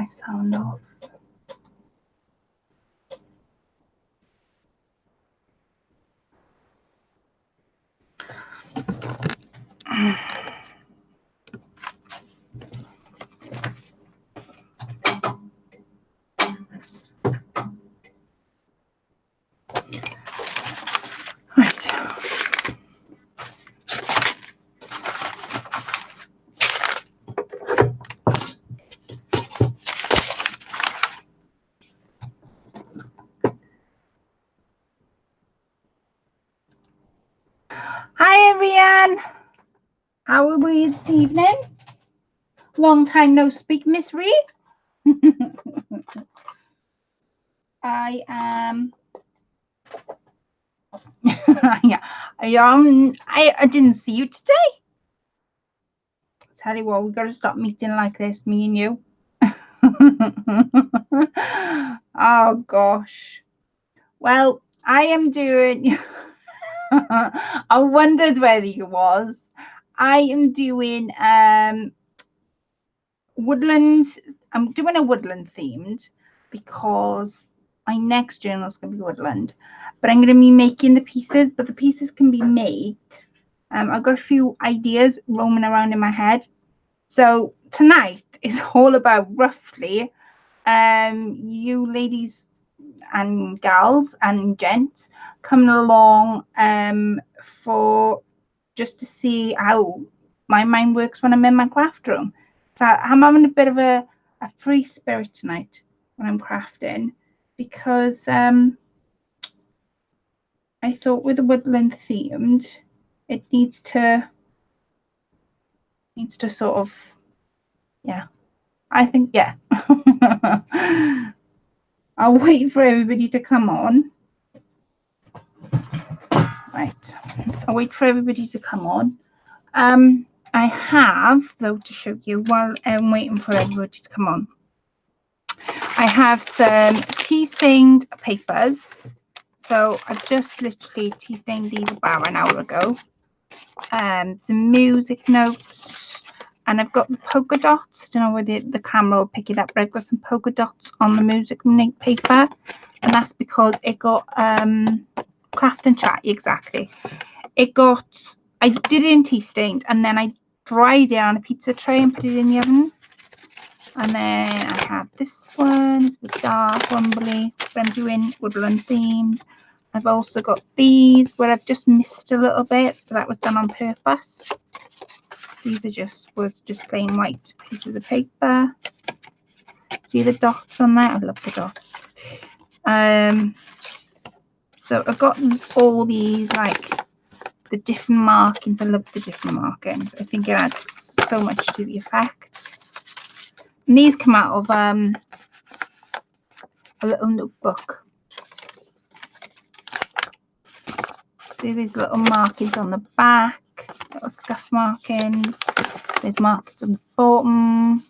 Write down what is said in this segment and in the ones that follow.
sound off. Right. Hi everyone. How are we this evening? Long time no speak, Miss Ree. I am. Yeah, I didn't see you today. Tell you what, we got to stop meeting like this, me and you. Oh gosh. Well, I am doing. I wondered whether you was. I am doing Woodland. I'm doing a Woodland themed because my next journal is going to be Woodland, but I'm going to be making the pieces. But the pieces can be made. I've got a few ideas roaming around in my head. So tonight is all about roughly you ladies and gals and gents coming along for just to see how my mind works when I'm in my craft room. So I'm having a bit of a free spirit tonight when I'm crafting, because I thought with the woodland themed, it needs to sort of, yeah, I think, yeah. I'll wait for everybody to come on. Right, I'll wait for everybody to come on. I have, though, to show you while I'm waiting for everybody to come on, I have some tea stained papers. So I've just literally tea stained these about an hour ago. Some music notes, and I've got the polka dots. I don't know whether the camera will pick it up, but I've got some polka dots on the music note paper, and that's because it got craft and chat, exactly. It got, I did it in tea stained, and then I dried it on a pizza tray and put it in the oven. And then I have this one, it's a bit dark, rumbly, but I'm doing woodland themed. I've also got these where I've just missed a little bit, but that was done on purpose. These are was just plain white pieces of paper. See the dots on there? I love the dots. So I've got all these, like the different markings. I love the different markings. I think it adds so much to the effect. And these come out of a little notebook. See these little markings on the back, little scuff markings. There's markings on the bottom.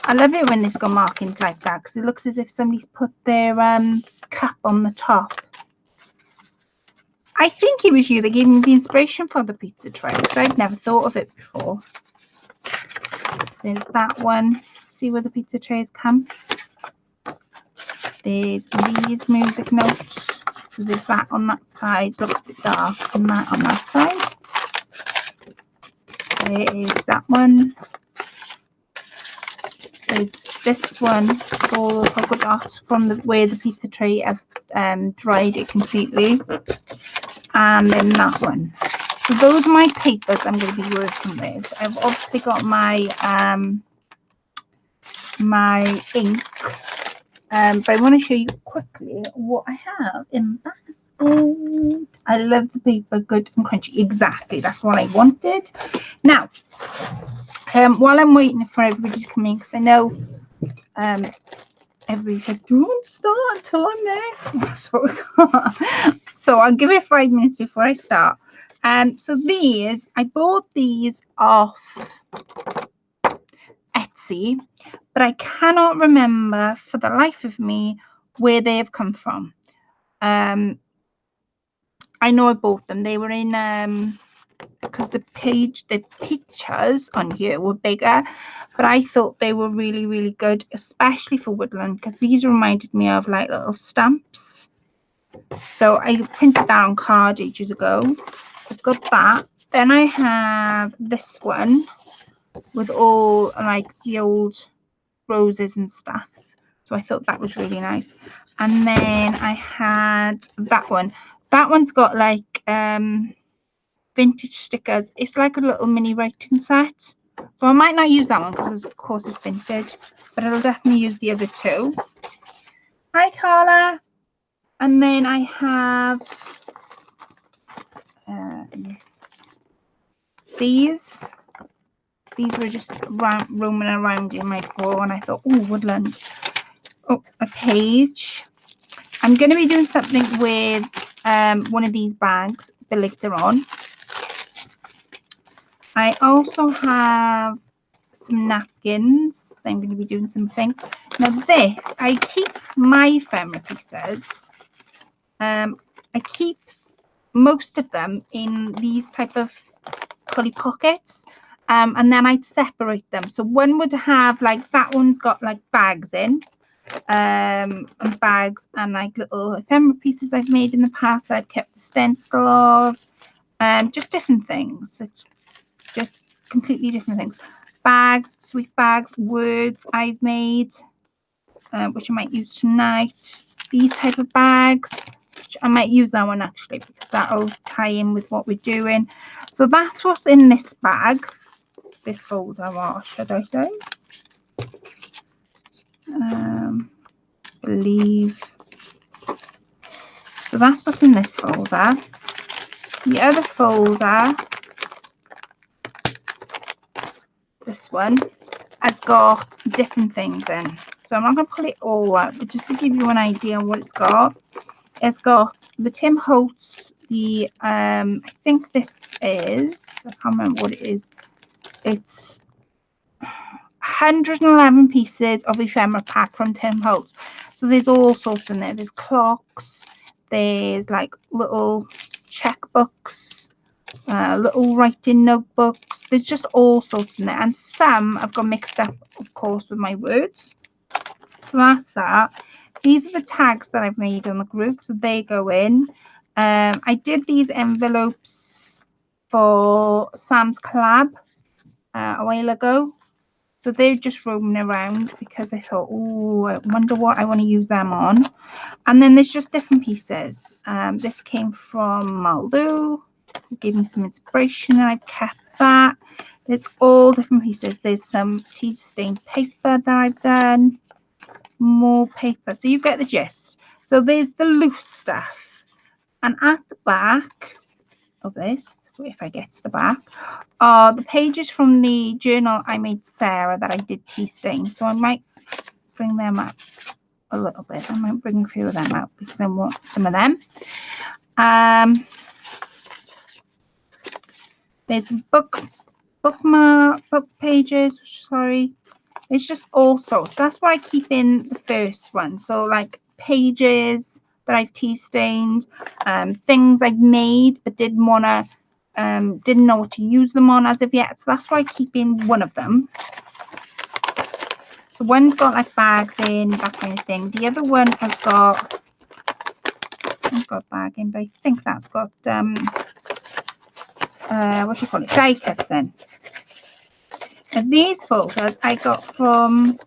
I love it when it's got markings like that, because it looks as if somebody's put their cup on the top. I think it was you that gave me the inspiration for the pizza tray, because I'd never thought of it before. There's that one. See where the pizza trays come? There's these music notes. So there's that on that side, looks a bit dark, and that on that side. There is that one. There's this one, all the polka dots from where the pizza tray has dried it completely. And then that one. So those are my papers I'm going to be working with. I've obviously got my my inks, but I want to show you quickly what I have in that. I love the paper, good and crunchy. Exactly, that's what I wanted. Now, while I'm waiting for everybody to come in, because I know everybody said, "Do you want to start until I'm there?" That's what we got. So I'll give it 5 minutes before I start. So these, I bought these off Etsy, but I cannot remember for the life of me where they have come from. I know I bought them. They were in because the pictures on here were bigger, but I thought they were really, really good, especially for Woodland, because these reminded me of like little stamps. So I printed that on card ages ago. I've got that. Then I have this one with all like the old roses and stuff. So I thought that was really nice. And then I had that one. That one's got like vintage stickers. It's like a little mini writing set. So I might not use that one because of course it's vintage, but I'll definitely use the other two. Hi Carla. And then I have these. These were just roaming around in my drawer, and I thought, oh, Woodland. Oh, a page. I'm going to be doing something with one of these bags a bit later on. I also have some napkins. I'm going to be doing some things. Now this, I keep my ephemera pieces. I keep most of them in these type of curly pockets. And then I'd separate them. So one would have like, that one's got like bags in. And bags and like little ephemera pieces I've made in the past. I've kept the stencil of. Just different things. It's just completely different things. Bags, sweet bags, words I've made, which I might use tonight. These type of bags, which I might use that one actually because that'll tie in with what we're doing. So that's what's in this bag, this folder, what should I say? Believe. So that's what's in this folder. The other folder, this one, has got different things in. So I'm not going to pull it all out, but just to give you an idea of what it's got. It's got the Tim Holtz, the I think this is, I can't remember what it is. It's 111 pieces of ephemera pack from Tim Holtz. So there's all sorts in there. There's clocks, there's like little checkbooks, little writing notebooks. There's just all sorts in there, and some I've got mixed up, of course, with my words. So that's that. These are the tags that I've made on the group, so they go in. I did these envelopes for Sam's collab a while ago. So they're just roaming around because I thought, oh, I wonder what I want to use them on. And then there's just different pieces. This came from Maldo. It gave me some inspiration and I've kept that. There's all different pieces. There's some tea stained paper that I've done. More paper. So you get the gist. So there's the loose stuff. And at the back of this, if I get to the back, are the pages from the journal I made Sarah that I did tea stain. So I might bring them up a little bit. I might bring a few of them out because I want some of them. There's bookmark book pages. Sorry, it's just all sorts. That's why I keep in the first one. So like pages that I've tea stained, things I've made but didn't know what to use them on as of yet. So that's why I keep in one of them. So one's got like bags in, that kind of thing. The other one has got, I've got a bag in, but I think that's got what do you call it, die cuts in. And these folders I got from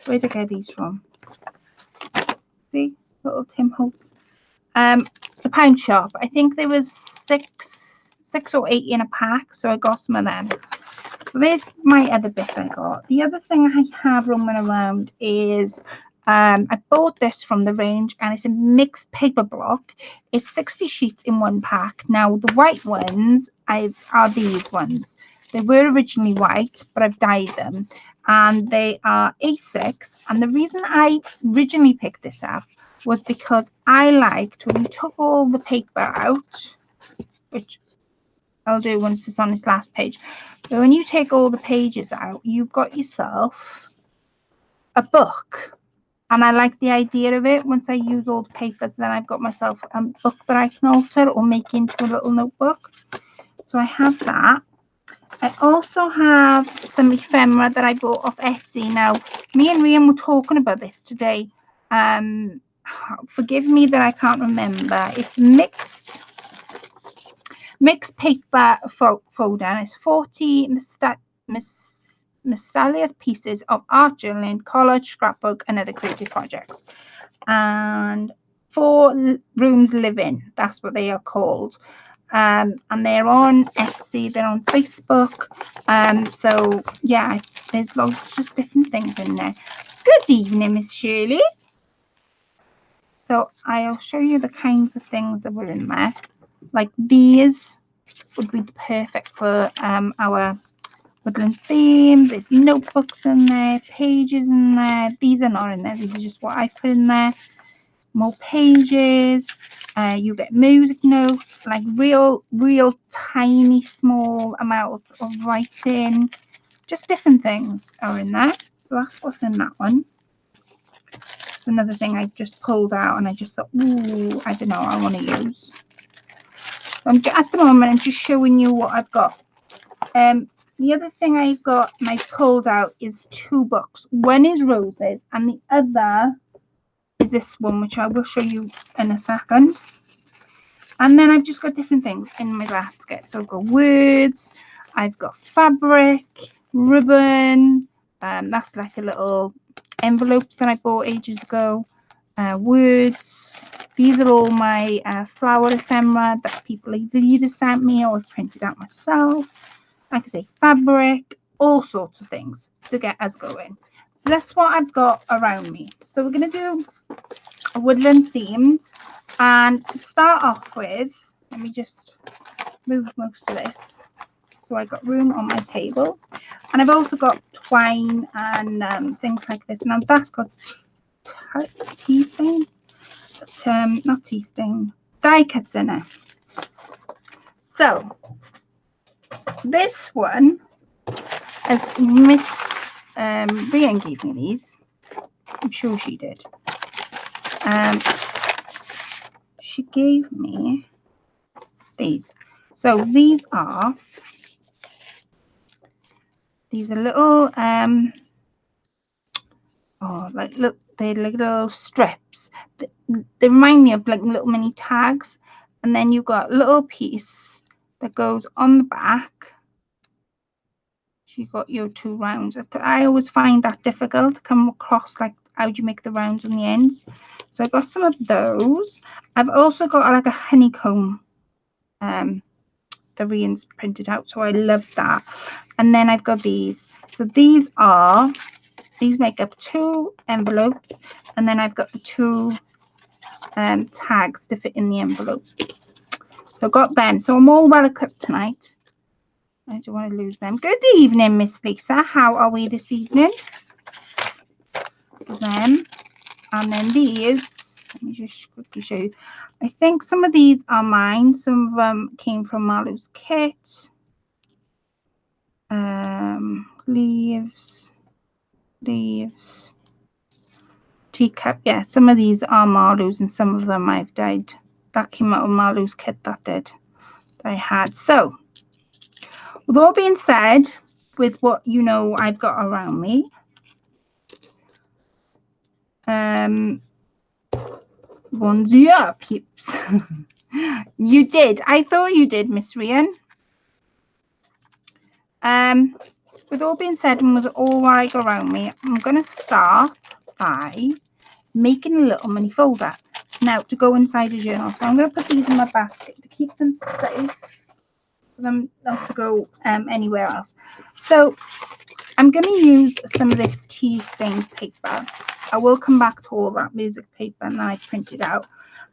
where did I get these from? See, little Tim Holtz. The pound shop. I think there was six or eight in a pack, so I got some of them. So there's my other bit I got. The other thing I have roaming around is I bought this from the range and it's a mixed paper block. It's 60 sheets in one pack. Now the white ones are these ones. They were originally white, but I've dyed them, and they are A6. And the reason I originally picked this up was because I liked when you took all the paper out, which I'll do once it's on this last page. But when you take all the pages out, you've got yourself a book. And I like the idea of it. Once I use all the papers, then I've got myself a book that I can alter or make into a little notebook. So I have that. I also have some ephemera that I bought off Etsy. Now, me and Rian were talking about this today. Forgive me that I can't remember. It's mixed paper folder, and it's 40 mysterious pieces of art journaling, collage, scrapbook, and other creative projects. And 4 rooms living, that's what they are called. And they're on Etsy, they're on Facebook. So yeah, there's lots of different things in there. Good evening, Miss Shirley. So I'll show you the kinds of things that were in there. Like these would be perfect for our woodland theme. There's notebooks in there, pages in there. These are not in there, these are just what I put in there. More pages. You get music notes, like real tiny small amount of writing. Just different things are in there. So that's what's in that one. It's another thing I just pulled out and I just thought, ooh, I don't know, I want to use. So at the moment I'm just showing you what I've got. The other thing I've got and I've pulled out is 2 books. One is Roses and the other is this one, which I will show you in a second. And then I've just got different things in my basket. So I've got words, I've got fabric, ribbon. That's like a little envelopes that I bought ages ago. Words. These are all my flower ephemera that people either sent me or I've printed out myself. Like I say, fabric, all sorts of things to get us going. So that's what I've got around me. So we're going to do a woodland themed. And to start off with, let me just move most of this so I got room on my table. And I've also got twine and things like this. Now that's got tea stain, but not tea stain, die cuts in it. So this one, as Miss Rian gave me these, I'm sure she did. She gave me these. So these are little like look, they're like little strips. They remind me of like little mini tags, and then you've got a little piece that goes on the back. So you've got your 2 rounds. I always find that difficult to come across, like how do you make the rounds on the ends. So I've got some of those. I've also got like a honeycomb the Rian's printed out, so I love that. And then I've got these. So these make up 2 envelopes, and then I've got the 2 tags to fit in the envelopes. So I've got them. So I'm all well equipped tonight. I don't want to lose them. Good evening, Miss Lisa. How are we this evening? So them, and then these. Let me just quickly show you. I think some of these are mine. Some of them came from Marlo's kit. Leaves, teacup. Yeah, some of these are Marlo's and some of them I've dyed. That came out of Marlo's kit, that did. That I had. So, with all being said, with what you know I've got around me, onesie up, peeps. You did. I thought you did, Miss Rian. With all being said and with all I got around me, I'm going to start by making a little mini folder now to go inside a journal. So I'm going to put these in my basket to keep them safe for them not to go anywhere else. So I'm going to use some of this tea stained paper. I will come back to all that music paper and then I printed out.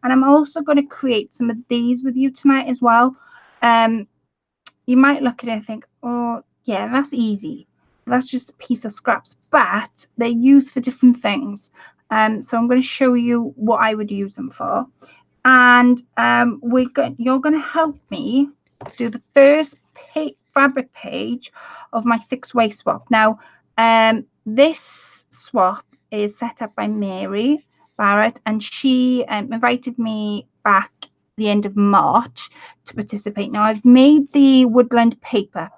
And I'm also going to create some of these with you tonight as well. You might look at it and think, oh yeah, that's easy. That's just a piece of scraps, but they're used for different things. So I'm going to show you what I would use them for. And you're going to help me do the first fabric page of my 6-way swap. Now, this swap is set up by Mary Barrett, and she invited me back the end of March to participate. Now I've made the Woodland paper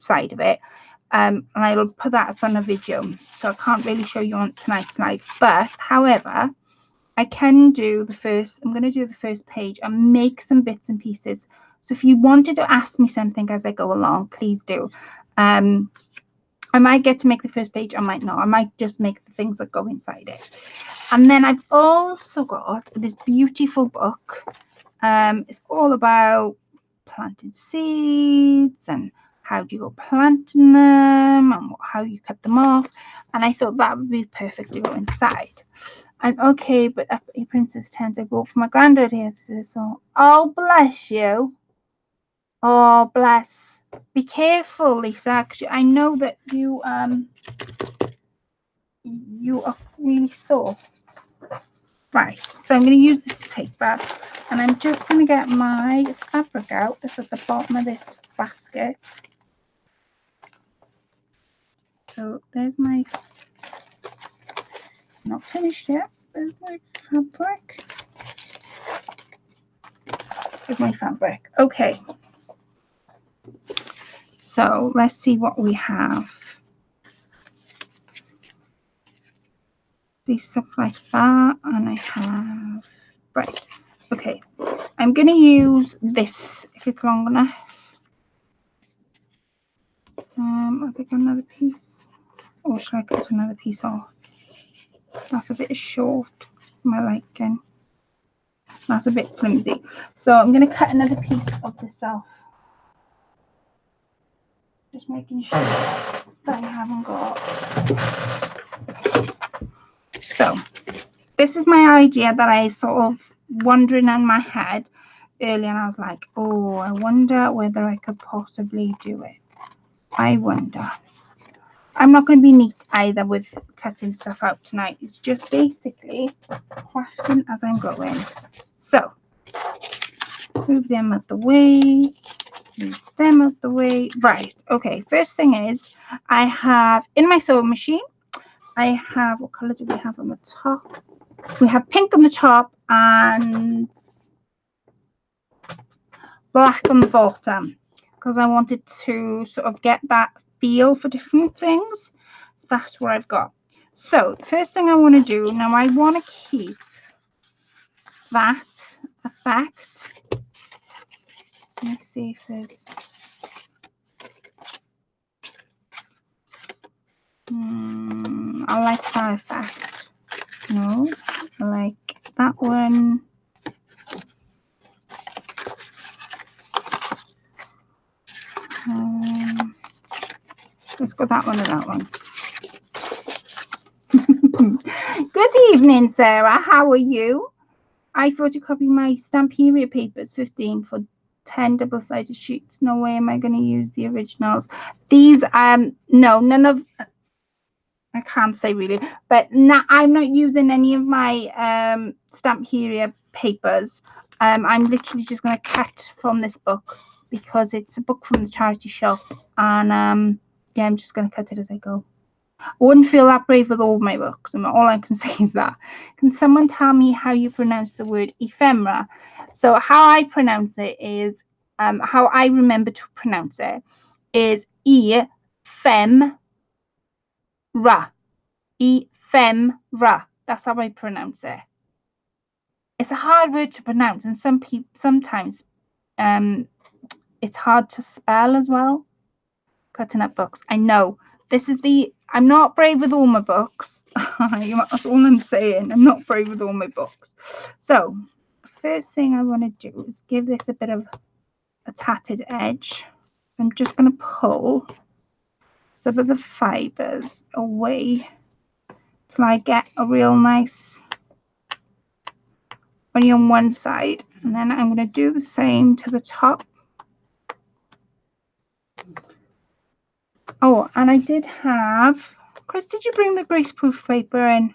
side of it, and I'll put that up on a video, so I can't really show you on tonight's live, but however I can do the first, I'm going to do the first page and make some bits and pieces. So if you wanted to ask me something as I go along, please do. I might get to make the first page, I might not. I might just make the things that go inside it. And then I've also got this beautiful book. It's all about planted seeds and how do you go planting them and how you cut them off. And I thought that would be perfect to go inside. I'm okay, but up a princess tent I bought for my granddad here. So, oh, bless you. Oh, bless. Be careful, Lisa. Actually, I know that you are really sore. Right, so I'm going to use this paper, and I'm just going to get my fabric out. That's at the bottom of this basket. So there's my, not finished yet. There's my fabric. There's my fabric. Okay. So let's see what we have. These stuff like that, and I have, right, okay. I'm going to use this if it's long enough. I'll pick another piece, or should I cut another piece off? That's a bit short for my liking. That's a bit flimsy. So I'm going to cut another piece of this off. Just making sure that I haven't got. So this is my idea that I sort of wondering in my head earlier, and I was like, oh, I wonder whether I could possibly do it. I wonder. I'm not going to be neat either with cutting stuff out tonight. It's just basically crafting as I'm going. So move them out the way. Move them out the way. Right. Okay. First thing is, I have in my sewing machine, I have, what color do we have on the top? We have pink on the top and black on the bottom, because I wanted to sort of get that feel for different things. So that's what I've got. So the first thing I want to do now, I want to keep that effect. Let's see if there's I like that effect. No, I like that one. Let's go that one or that one. Good evening, Sarah. How are you? I photocopied my Stamperia papers 15 for 10 double-sided sheets. No way am I going to use the originals. These no, none of, I can't say really, but I'm not using any of my Stamperia papers. I'm literally just going to cut from this book because it's a book from the charity shop, and yeah, I'm just going to cut it as I go. I wouldn't feel that brave with all my books, and all I can say is that. Can someone tell me how you pronounce the word ephemera? So how I pronounce it is, how I remember to pronounce it is ephemera. Ephemera. That's how I pronounce it. It's a hard word to pronounce, and sometimes it's hard to spell as well. Cutting up books. I know. This is I'm not brave with all my books. That's all I'm saying. I'm not brave with all my books. So, first thing I want to do is give this a bit of a tatted edge. I'm just going to pull some of the fibers away till I get a real nice only on one side. And then I'm going to do the same to the top. Oh, and I did have, Chris, did you bring the greaseproof paper in?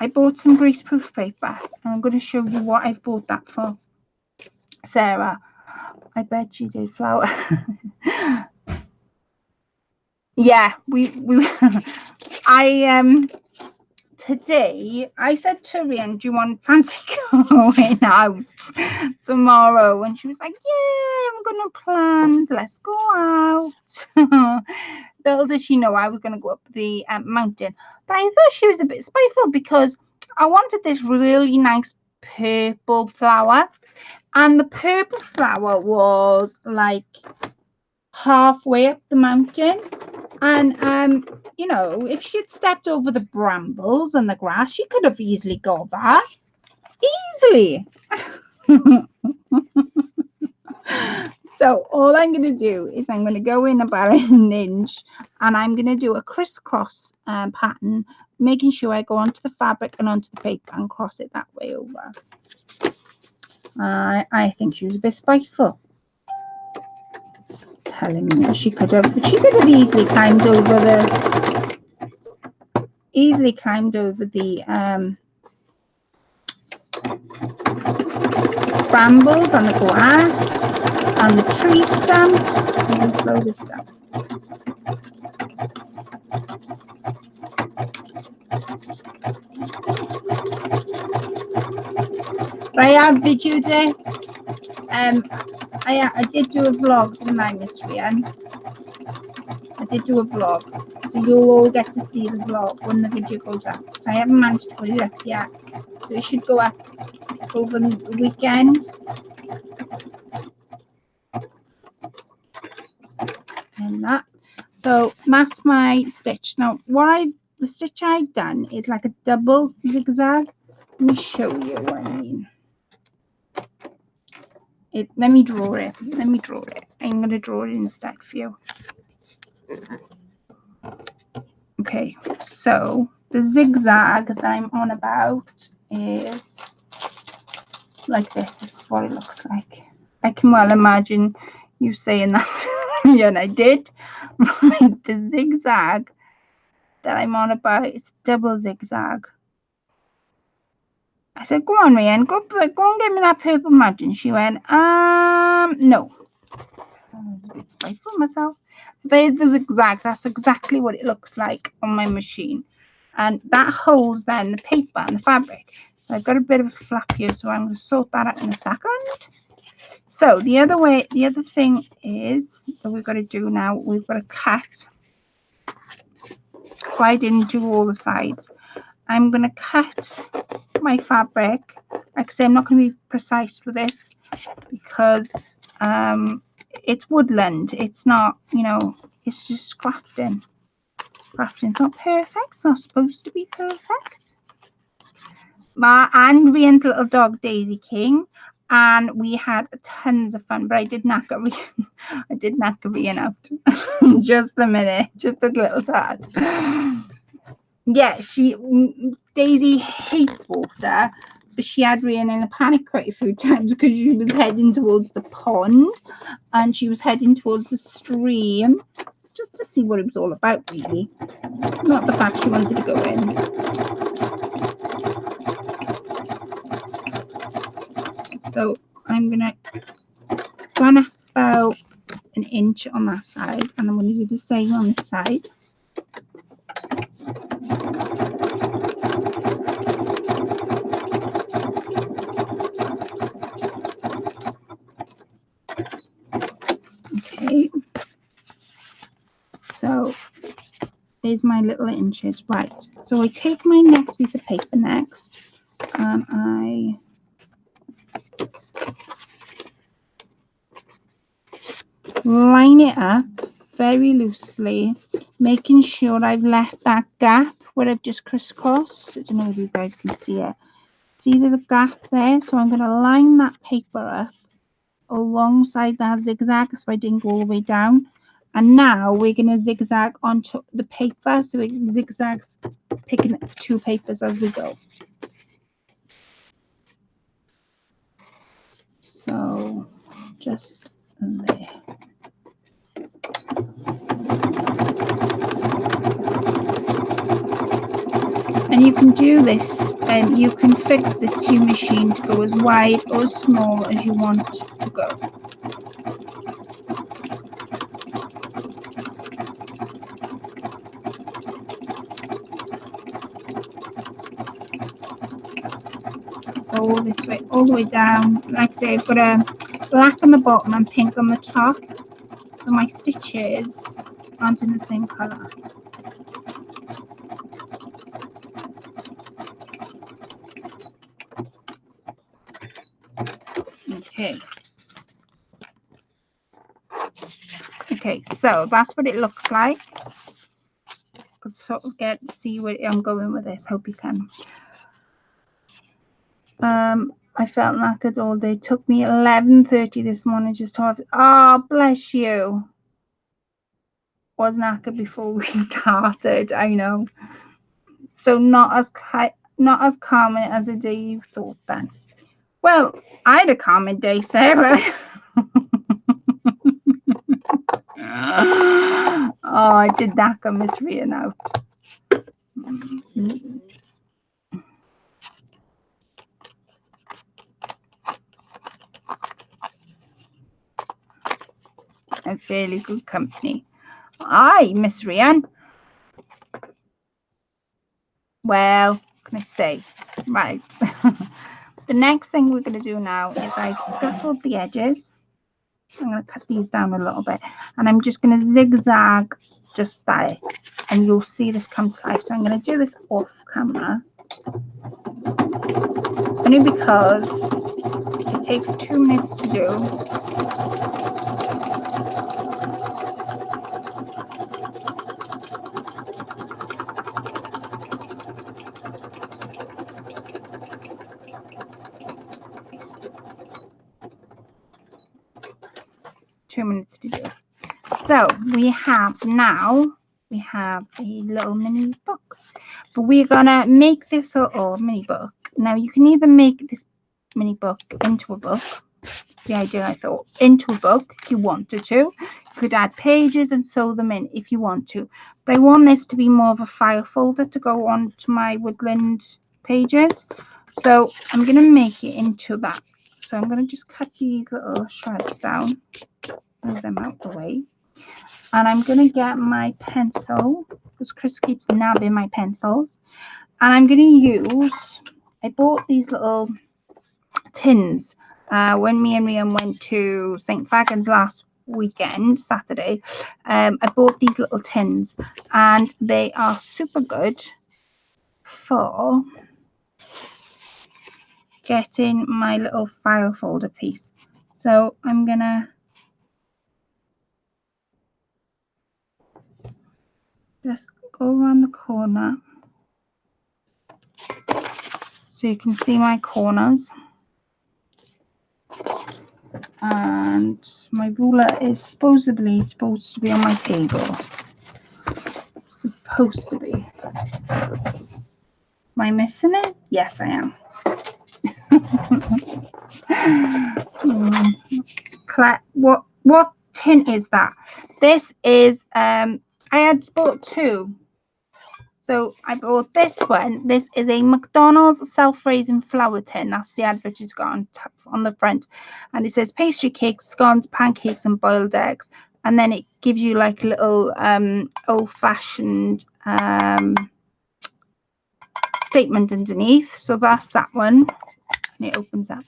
I bought some greaseproof paper, and I'm going to show you what I've bought that for. Sarah, I bet you did, Flower. Yeah, we I today I said to Rian, do you want fancy going out tomorrow? And she was like, yeah, I'm gonna plans, let's go out. Little did she know I was gonna go up the mountain, but I thought she was a bit spiteful because I wanted this really nice purple flower, and the purple flower was like halfway up the mountain. And you know, if she'd stepped over the brambles and the grass, she could have easily got that. Easily. So all I'm going to do is I'm going to go in about an inch, and I'm going to do a crisscross pattern, making sure I go onto the fabric and onto the paper and cross it that way over. I think she was a bit spiteful, telling me she could have easily climbed over the brambles and the grass and the tree stumps. Let's slow this down. I have video day. I did do a vlog, didn't I, Miss Rian? I did do a vlog, so you'll all get to see the vlog when the video goes up. So I haven't managed to put it up yet, so it should go up over the weekend. And that. So that's my stitch. Now, the stitch I've done is like a double zigzag. Let me show you what I mean. Let me draw it. I'm going to draw it instead for you. Okay, so the zigzag that I'm on about is like this. This is what it looks like. I can well imagine you saying that. Yeah, and I did. Right, the zigzag that I'm on about is double zigzag. I said, go on, Rian, go and get me that purple margin. She went, no. I was a bit spiteful myself. There's the zigzag. That's exactly what it looks like on my machine. And that holds then the paper and the fabric. So I've got a bit of a flap here, so I'm going to sort that out in a second. So the other thing is that we've got to do now, we've got to cut. So I didn't do all the sides. I'm going to cut my fabric. Like I say, I'm not going to be precise with this because it's woodland. It's not, you know, it's just crafting. Crafting's not perfect. It's not supposed to be perfect. And Rian's little dog Daisy King, and we had tons of fun. But I did knock Rian out. Just a minute, just a little tad. Yeah, Daisy hates water, but she had Rian in a panic quite a few times because she was heading towards the pond and she was heading towards the stream just to see what it was all about, really. Not the fact she wanted to go in. So I'm gonna run about an inch on that side, and I'm going to do the same on this side. Okay, so there's my little inches. Right, so I take my next piece of paper next, and I line it up very loosely, making sure I've left that gap where I've just crisscrossed. I don't know if you guys can see it. See the gap there? So I'm going to line that paper up alongside that zigzag so I didn't go all the way down. And now we're going to zigzag onto the paper, so it zigzags picking up the two papers as we go. So just there. And you can do this, and you can fix this to your machine to go as wide or as small as you want to go. all this way, all the way down. Like I say, I've got a black on the bottom and pink on the top, so my stitches aren't in the same colour. Okay. Okay, so that's what it looks like. Could sort of see where I'm going with this. Hope you can. I felt knackered all day. It took me 11:30 this morning just to have. Oh, bless you. Was knackered before we started. I know. So not as calming as a day you thought then. Well, I had a calming day, Sarah. Oh, I did knacker Miss Ria now. And fairly good company. Aye, Miss Rian. Well, what can I say? Right. The next thing we're going to do now is I've scuffled the edges. I'm going to cut these down a little bit. And I'm just going to zigzag just there. And you'll see this come to life. So I'm going to do this off camera. Only because it takes 2 minutes to do. 2 minutes to do. So we have a little mini book, but we're gonna make this little mini book. Now you can either make this mini book into a book. The idea I thought into a book if you wanted to. You could add pages and sew them in if you want to. But I want this to be more of a file folder to go on to my Woodland pages. So I'm gonna make it into that. So I'm gonna just cut these little shreds down, move them out the way. And I'm going to get my pencil, because Chris keeps nabbing my pencils. And I'm going to use, I bought these little tins when me and Rian went to St. Fagans last weekend, Saturday. I bought these little tins and they are super good for getting my little file folder piece. So I'm going to just go around the corner so you can see my corners, and my ruler is supposed to be on my table. Supposed to be. Am I missing it? Yes, I am. What tin is that? This is I had bought two. So I bought this one. This is a McDonald's self-raising flour tin. That's the advert it's got on the front. And it says pastry cakes, scones, pancakes, and boiled eggs. And then it gives you like a little old-fashioned statement underneath. So that's that one. And it opens up.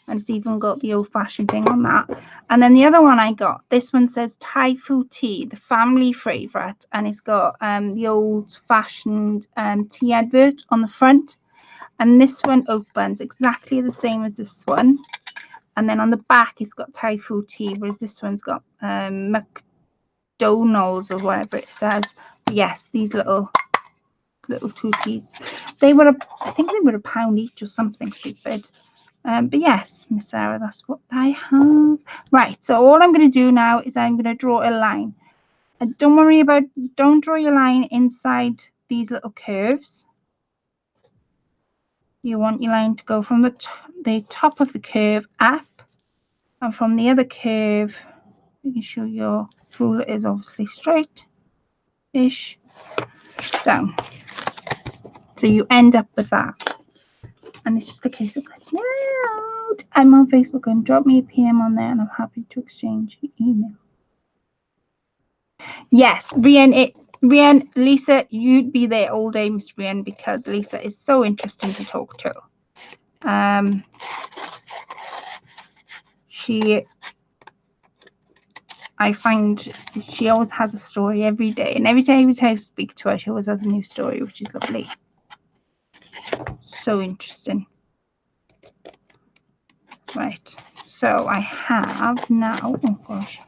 And it's even got the old-fashioned thing on that. And then the other one I got, this one says Thai food tea, the family favourite, and it's got the old-fashioned tea advert on the front. And this one opens exactly the same as this one. And then on the back, it's got Thai food tea, whereas this one's got McDonald's or whatever it says. But yes, these little two teas. I think they were £1 each or something stupid. But yes, Miss Sarah, that's what I have. Right, so all I'm going to do now is I'm going to draw a line. And don't draw your line inside these little curves. You want your line to go from the top of the curve up, and from the other curve, making sure your ruler is obviously straight-ish, down. So you end up with that. And it's just a case of clicking out. I'm on Facebook, and drop me a PM on there, and I'm happy to exchange email. Yes, Rian, Lisa, you'd be there all day, Miss Rian, because Lisa is so interesting to talk to. I find she always has a story every day, and every time I speak to her, she always has a new story, which is lovely. So interesting. Right, so I have now, oh gosh.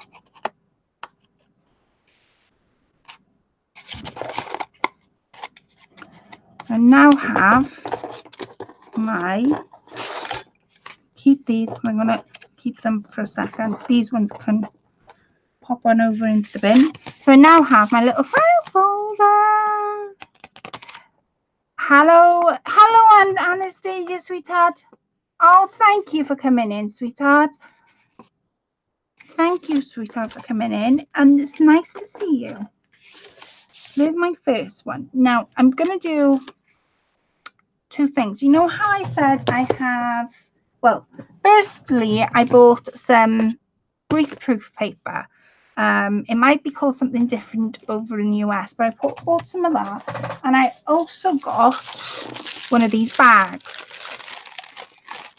I now have keep these, I'm going to keep them for a second. These ones can pop on over into the bin. So I now have my little file folder. Hello, and Anastasia, sweetheart. Oh, thank you for coming in, sweetheart. Thank you, sweetheart, for coming in. And it's nice to see you. There's my first one. Now, I'm going to do two things. You know how I said I have, well, firstly, I bought some greaseproof paper. It might be called something different over in the US, but I bought some of that. And I also got one of these bags.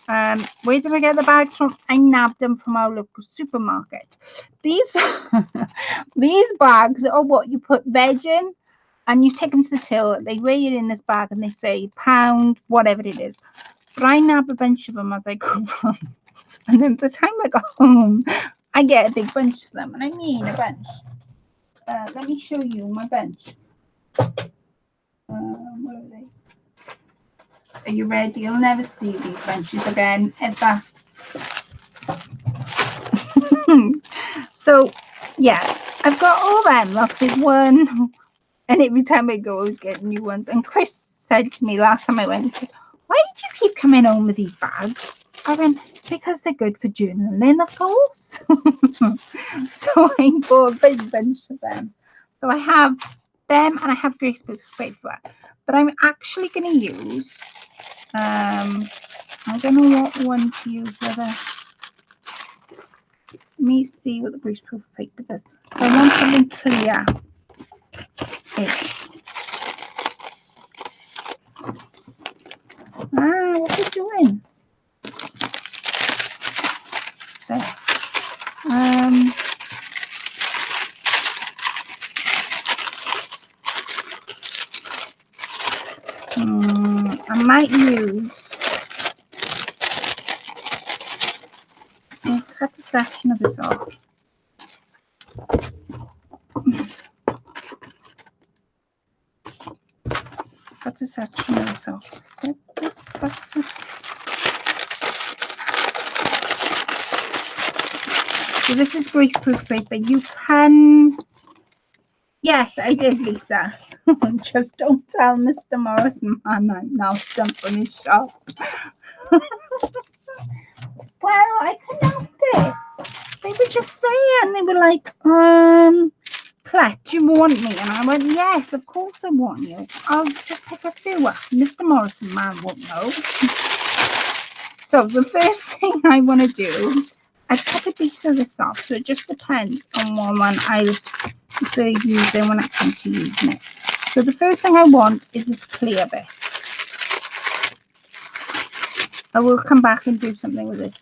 Where did I get the bags from? I nabbed them from our local supermarket. These these bags are what you put veg in, and you take them to the till. They weigh it in this bag, and they say pound, whatever it is. But I nab a bunch of them as I go from, and then by the time I go home, I get a big bunch of them, and I mean a bunch. Let me show you my bunch. Where are they? Are you ready? You'll never see these bunches again, ever. So, yeah, I've got all them. Look, there's one, and every time I go, I always get new ones. And Chris said to me last time I went, why did you keep coming home with these bags? I went, because they're good for journaling, of course. So I bought a big bunch of them. So I have them, and I have greaseproof paper. But I'm actually going to use, I don't know what one to use, whether, let me see what the greaseproof paper does. So I want something clear. What are you doing? There. I might use, I'll cut a section of this off. Cut a section of this off. So this is greaseproof paper. You can, yes, I did, Lisa. Just don't tell Mr. Morrison, man, I'm now dumping his shop. Well, I couldn't help it. They were just there, and they were like, Colette, do you want me? And I went, yes, of course I want you. I'll just pick a few up. Mr. Morrison, man, won't know. So the first thing I want to do, I cut a piece of this off, so it just depends on what one I prefer using when it comes to using it. So the first thing I want is this clear bit. I will come back and do something with this,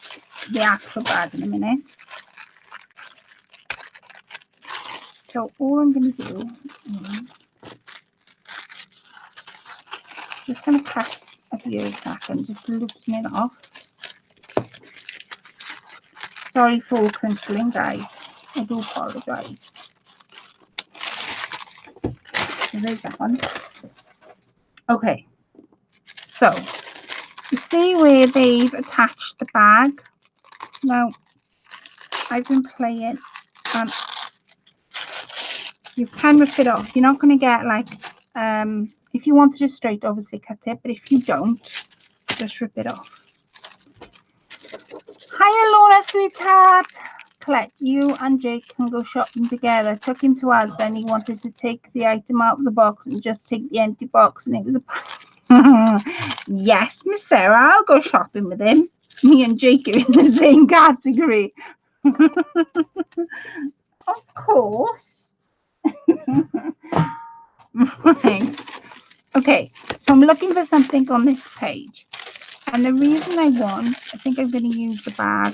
the actual bag, in a minute. So all I'm going to do is just going to cut a few seconds, just loosen it off. Sorry for crinkling, guys. I do apologise. So there's that one. Okay. So you see where they've attached the bag? Now, I've been playing, and you can rip it off. You're not going to get like, if you wanted it straight, obviously cut it, but if you don't, just rip it off. Hi, Laura, sweetheart. Colette, you and Jake can go shopping together. Took him to Asda, and he wanted to take the item out of the box and just take the empty box, and it was a yes, Miss Sarah, I'll go shopping with him. Me and Jake are in the same category. Of course. Right. Okay, so I'm looking for something on this page. And the reason I think I'm going to use the bag,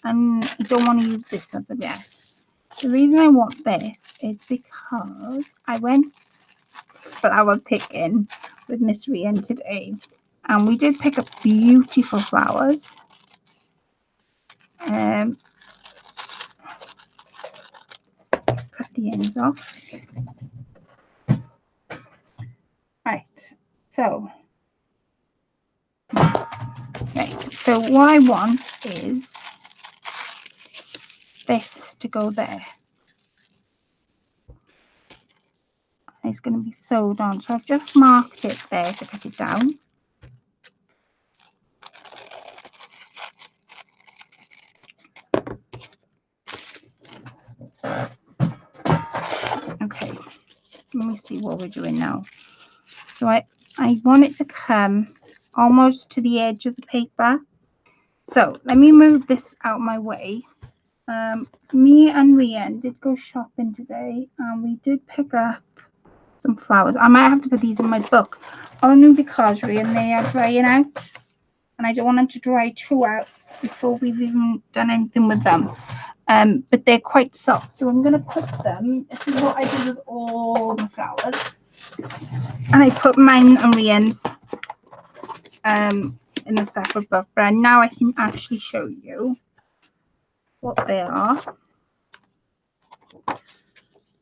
and I don't want to use this as of yet. The reason I want this is because I went flower picking with Miss Rian today, and we did pick up beautiful flowers. Cut the ends off. Right, so what I want is this to go there. It's going to be sewed on, so I've just marked it there to cut it down. Okay, let me see what we're doing now. So I want it to come almost to the edge of the paper. So let me move this out of my way. Me and Rian did go shopping today, and we did pick up some flowers. I might have to put these in my book, only because Rian, they are drying out, and I don't want them to dry too out before we've even done anything with them. But they're quite soft, so I'm going to put them. This is what I did with all the flowers, and I put mine and Rian's in a separate book. But now I can actually show you what they are.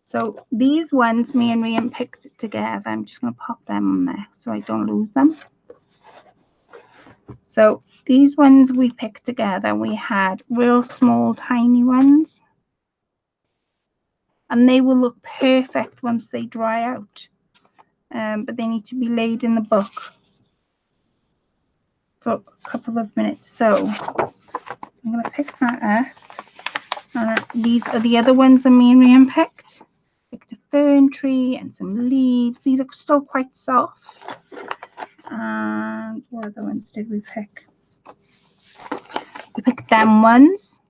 So these ones me and Rian picked together. I'm just going to pop them on there so I don't lose them. So these ones we picked together. We had real small tiny ones, and they will look perfect once they dry out, but they need to be laid in the book for a couple of minutes. So I'm going to pick that up. These are the other ones that me and Rian picked. Picked a fern tree and some leaves. These are still quite soft. And what other ones did we pick? We picked them ones.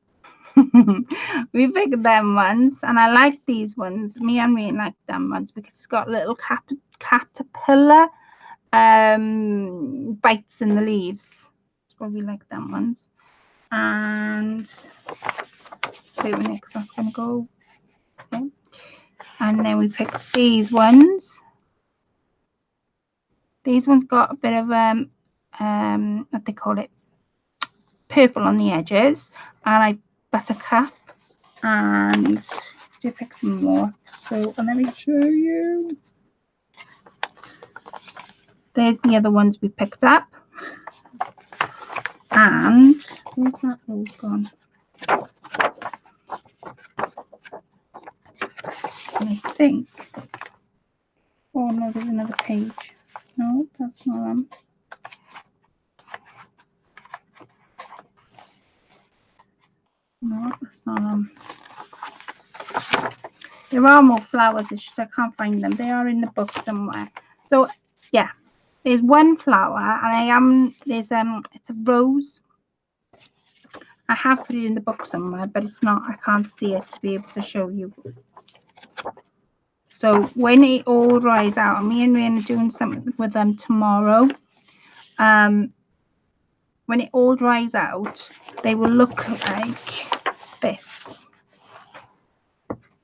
We picked them ones, and I like these ones. Me and Rian like them ones because it's got little caterpillar bites in the leaves. That's why we like them ones. And wait a minute, because that's going to go. Okay. And then we picked these ones. These ones got a bit of what they call it, purple on the edges, and I buttercup, and do pick some more. So let me show you. There's the other ones we picked up, and where's that rose gone? And I think, oh no, there's another page. No, that's not them. No, that's not them. There are more flowers, it's just I can't find them. They are in the book somewhere. So yeah, there's one flower, and it's a rose. I have put it in the book somewhere, but it's not, I can't see it to be able to show you. So when it all dries out, me and Rian are doing something with them tomorrow. When it all dries out, they will look like this.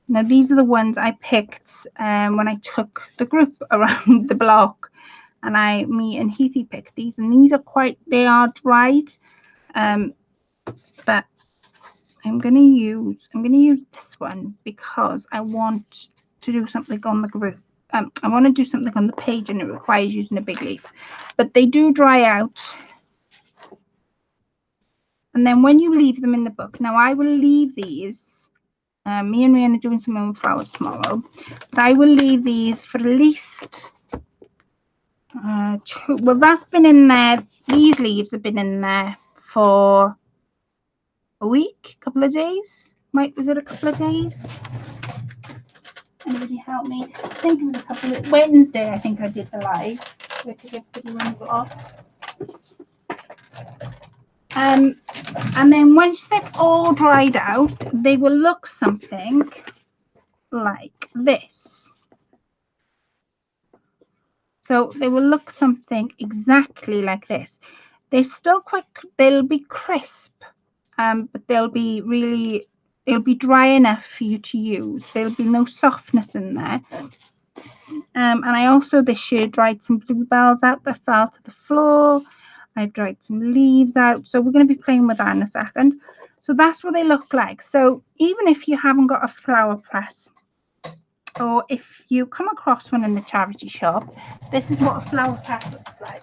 Now these are the ones I picked when I took the group around the block, and me and Heathy picked these, and these are they are dried, but I'm gonna use this one because I want to do something on the group. I want to do something on the page, and it requires using a big leaf, but they do dry out. And then when you leave them in the book, now I will leave these. Me and Rian are doing some more flowers tomorrow, but I will leave these for at least 2. Well, that's been in there. These leaves have been in there for a week, couple of days. Was it a couple of days? Anybody help me? I think it was a couple of Wednesday. I think I did the live. So I could get the ones off. And then once they've all dried out, they will look something like this. So they will look something exactly like this. They're still quite, they'll be crisp, but they'll be really, it'll be dry enough for you to use. There'll be no softness in there. And I also this year dried some bluebells out that fell to the floor. I've dried some leaves out. So we're going to be playing with that in a second. So that's what they look like. So even if you haven't got a flower press, or if you come across one in the charity shop, this is what a flower press looks like.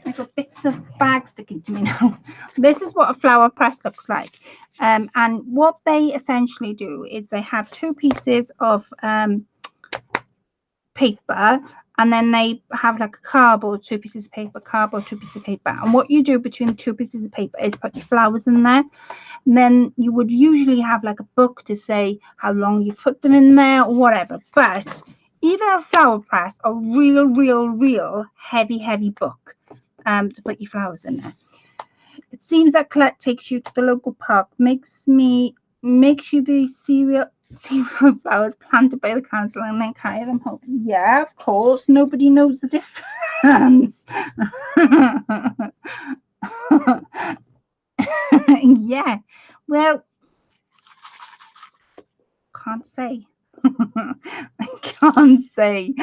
I've got bits of bag sticking to me now. This is what a flower press looks like. And what they essentially do is they have two pieces of paper, and then they have like a cardboard, two pieces of paper, cardboard, two pieces of paper. And what you do between the two pieces of paper is put your flowers in there. And then you would usually have like a book to say how long you put them in there or whatever. But either a flower press or real heavy book to put your flowers in there. It seems that Colette takes you to the local park, makes you the cereal flowers planted by the council and then carry them home. Yeah, of course. Nobody knows the difference. Yeah. Well, can't say. I can't say.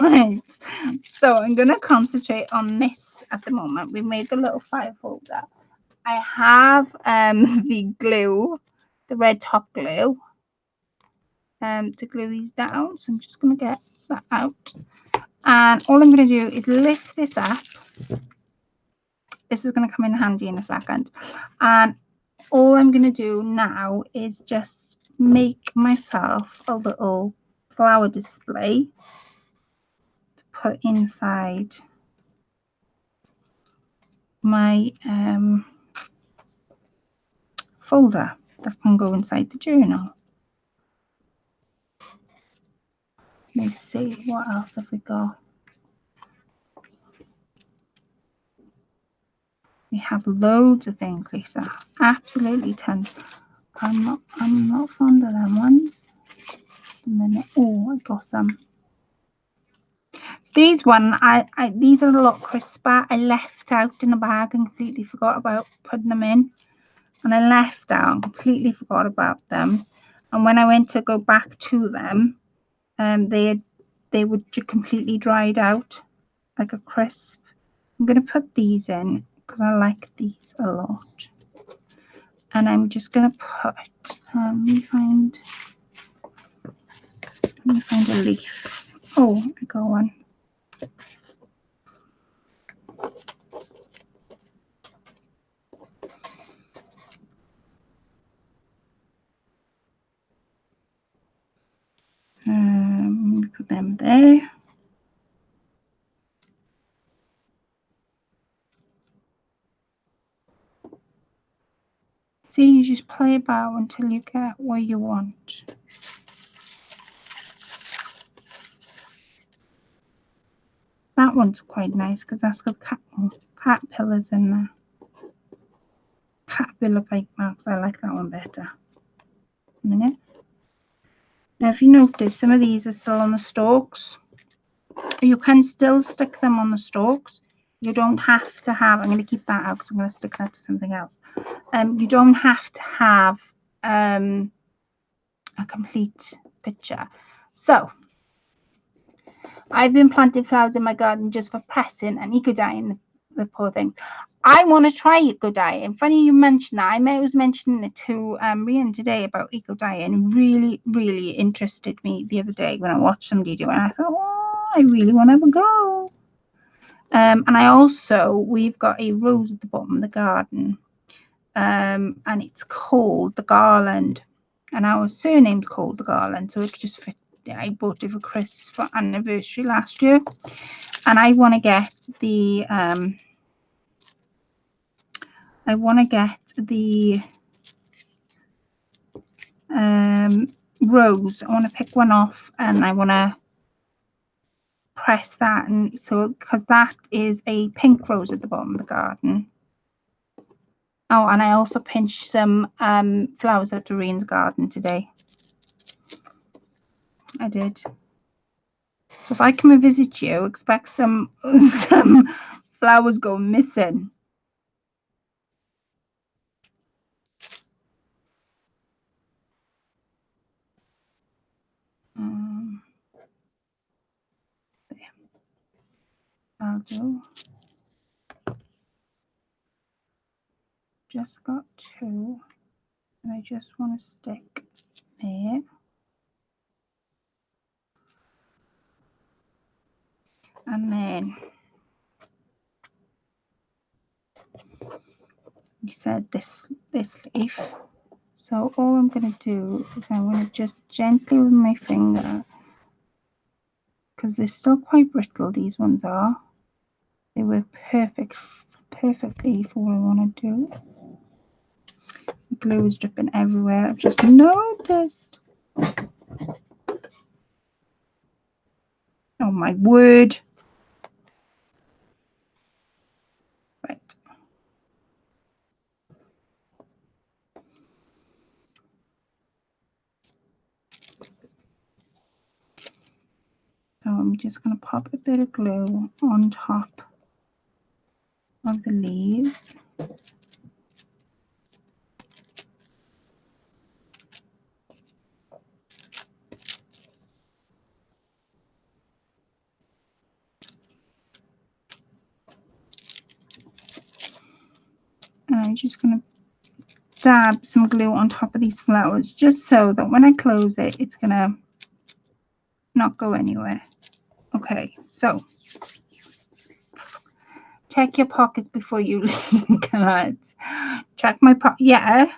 Right. So I'm going to concentrate on this at the moment. We made the little file folder. I have the glue, the red top glue, to glue these down. So I'm just going to get that out. And all I'm going to do is lift this up. This is going to come in handy in a second. And all I'm going to do now is just make myself a little flower display to put inside my folder that can go inside the journal. Let me see, what else have we got? We have loads of things, Lisa. Absolutely tons. I'm not fond of them ones. A minute. Oh, I got some. These these are a lot crisper. I left out in a bag and completely forgot about putting them in. And I left out and completely forgot about them. And when I went to go back to them, they were completely dried out, like a crisp. I'm going to put these in because I like these a lot. And I'm just going to put, let me find a leaf. Oh, I got one. Let me put them there. See, you just play about until you get what you want. That one's quite nice because that's got caterpillars in there. Caterpillar bite marks. I like that one better. A minute. Now, if you notice, some of these are still on the stalks. You can still stick them on the stalks. You don't have to have, I'm going to keep that out because I'm going to stick that to something else. You don't have to have a complete picture. So, I've been planting flowers in my garden just for pressing and eco-dyeing the poor things. I want to try eco-dyeing. Funny you mentioned that. I was mentioning it to Rian today about eco-dyeing. Really interested me the other day when I watched somebody do it. And I thought, oh, I really want to have a go. And I also, we've got a rose at the bottom of the garden. And it's called the Garland. And our surname's called the Garland. So it just fit. I bought it for Chris for anniversary last year. And I want to get the rose. I want to pick one off and I want to press that, and so because that is a pink rose at the bottom of the garden. Oh, and I also pinched some flowers out of Rian's garden today. I did. So if I come and visit you, expect some flowers go missing. There. I'll do. Just got 2, and I just want to stick there. And then you said this leaf. So all I'm going to do is I'm going to just gently with my finger, because they're still quite brittle, these ones are. They work perfectly for what I want to do. The glue is dripping everywhere. I've just noticed. Oh my word. Right. So I'm just going to pop a bit of glue on top of the leaves. And I'm just going to dab some glue on top of these flowers, just so that when I close it, it's going to not go anywhere. Okay, so check your pockets before you leave, lads. Check my pocket. Yeah.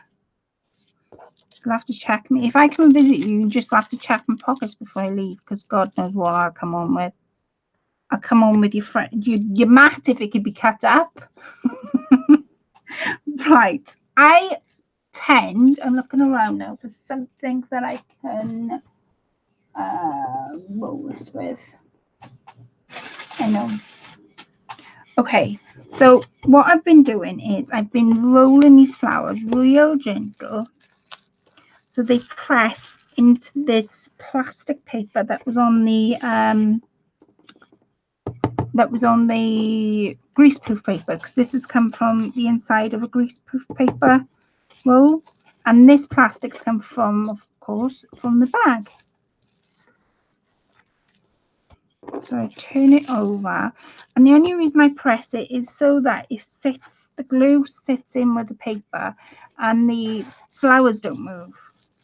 You'll have to check me. If I come visit you, you just have to check my pockets before I leave, because God knows what I'll come on with. I'll come on with your friend, your mat, if it could be cut up. Right. I tend, I'm looking around now for something that I can roll this with. I know. Okay, so what I've been doing is I've been rolling these flowers real gentle, so they press into this plastic paper that was on the greaseproof paper, because this has come from the inside of a greaseproof paper roll, and this plastic's come from, of course, from the bag. So I turn it over, and the only reason I press it is so that the glue sits in with the paper and the flowers don't move.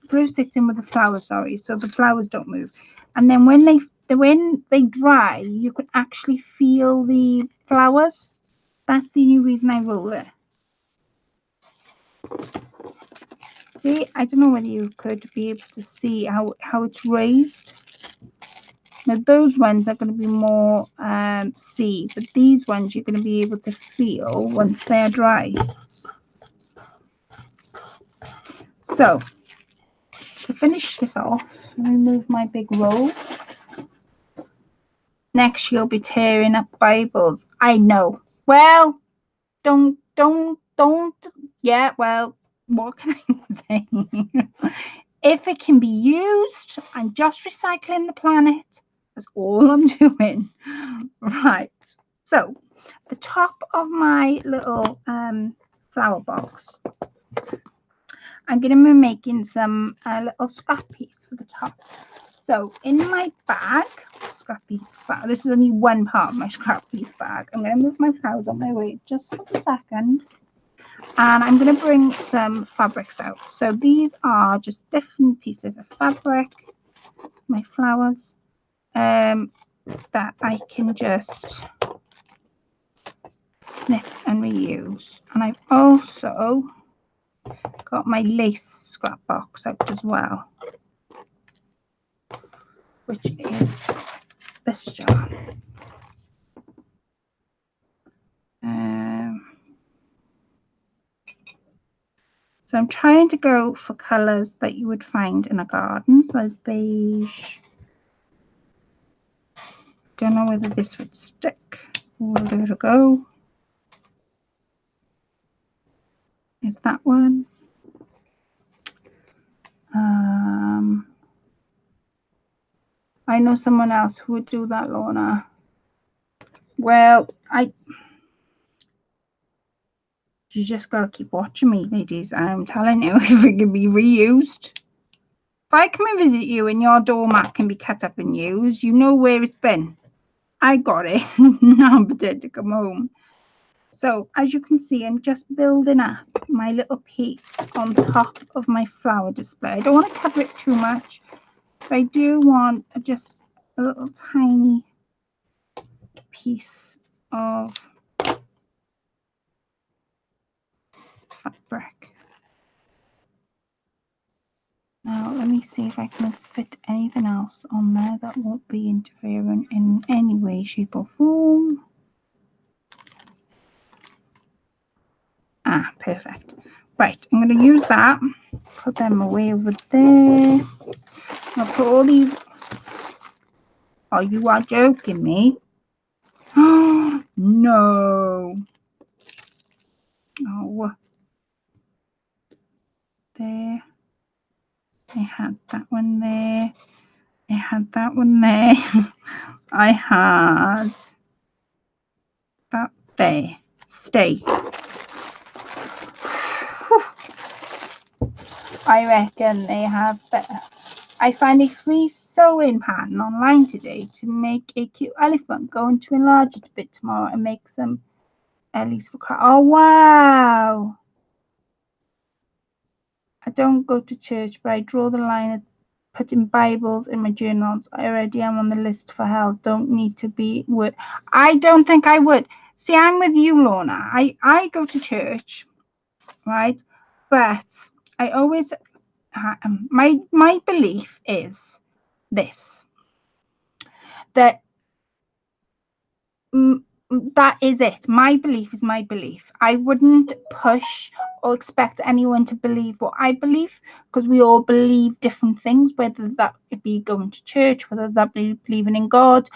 Glue sits in with the flowers, sorry, so the flowers don't move. And then when they dry, you can actually feel the flowers. That's the only reason I roll it. See, I don't know whether you could be able to see how it's raised. Now those ones are going to be more see, but these ones you're going to be able to feel once they're dry. So to finish this off, remove my big roll. Next you'll be tearing up Bibles. I know. Well, don't. Yeah, well, what can I say? If it can be used, I'm just recycling the planet. That's all I'm doing. Right. So the top of my little flower box, I'm going to be making some little scrappies for the top. So in my bag, scrappies bag, this is only one part of my scrappies bag. I'm going to move my flowers on my way just for a second. And I'm going to bring some fabrics out. So these are just different pieces of fabric, my flowers, that I can just snip and reuse. And I've also got my lace scrap box out as well, which is this jar. So I'm trying to go for colours that you would find in a garden. So there's beige. Don't know whether this would stick. We'll give it a go. Is that one? I know someone else who would do that, Lorna. Well, you just got to keep watching me, ladies. I'm telling you, if it can be reused. If I come and visit you and your doormat can be cut up and used, you know where it's been. I got it. Now I'm prepared to come home. So as you can see, I'm just building up my little piece on top of my flower display. I don't want to cover it too much, but I do want just a little tiny piece of fabric. Now let me see if I can fit anything else on there that won't be interfering in any way, shape or form. Ah, perfect. Right, I'm going to use that. Put them away over there. I'll put all these. Oh, you are joking me. Oh, no. Oh, there. I had that one there. I had that one there. I had that there. Stay. I reckon they have better. I found a free sewing pattern online today to make a cute elephant. Going to enlarge it a bit tomorrow and make some Ellies for craft. Oh, wow. I don't go to church, but I draw the line at putting Bibles in my journals. I already am on the list for hell. Don't need to be. I don't think I would. See, I'm with you, Lorna. I go to church, right? But I always, my belief is this, that that is it. My belief is my belief. I wouldn't push or expect anyone to believe what I believe, because we all believe different things, whether that be going to church, whether that be believing in God,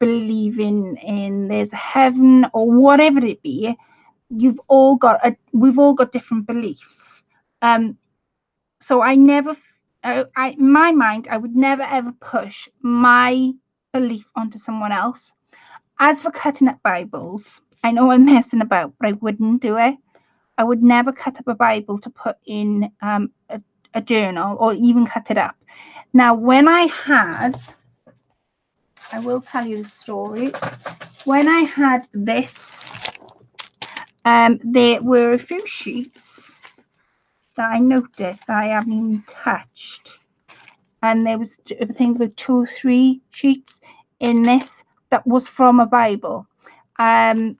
believing in there's a heaven, or whatever it be. We've all got different beliefs. So I never, in my mind, I would never ever push my belief onto someone else. As for cutting up Bibles, I know I'm messing about, but I wouldn't do it. I would never cut up a Bible to put in a journal, or even cut it up. Now, when I will tell you the story. When I had this, there were a few sheets that I noticed that I haven't even touched. And there was, I think, there were 2 or 3 sheets in this that was from a Bible. And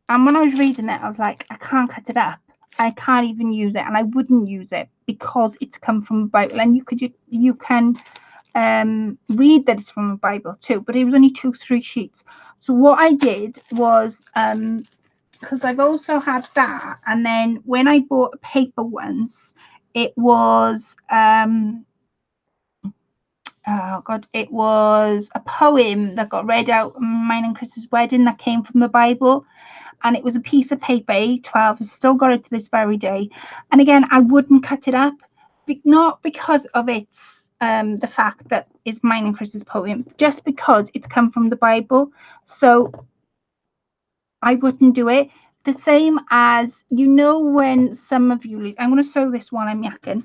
when I was reading it, I was like, I can't cut it up. I can't even use it, and I wouldn't use it because it's come from a Bible. And you can read that it's from a Bible too, but it was only 2 or 3 sheets. So what I did was, because I've also had that, and then when I bought a paper once, it was oh god, it was a poem that got read out at mine and Chris's wedding that came from the Bible, and it was a piece of paper, A12. I've still got it to this very day. And again, I wouldn't cut it up, not because of its the fact that it's mine and Chris's poem, just because it's come from the Bible. So I wouldn't do it. The same as, you know, when some of you, I'm going to sew this while I'm yakking.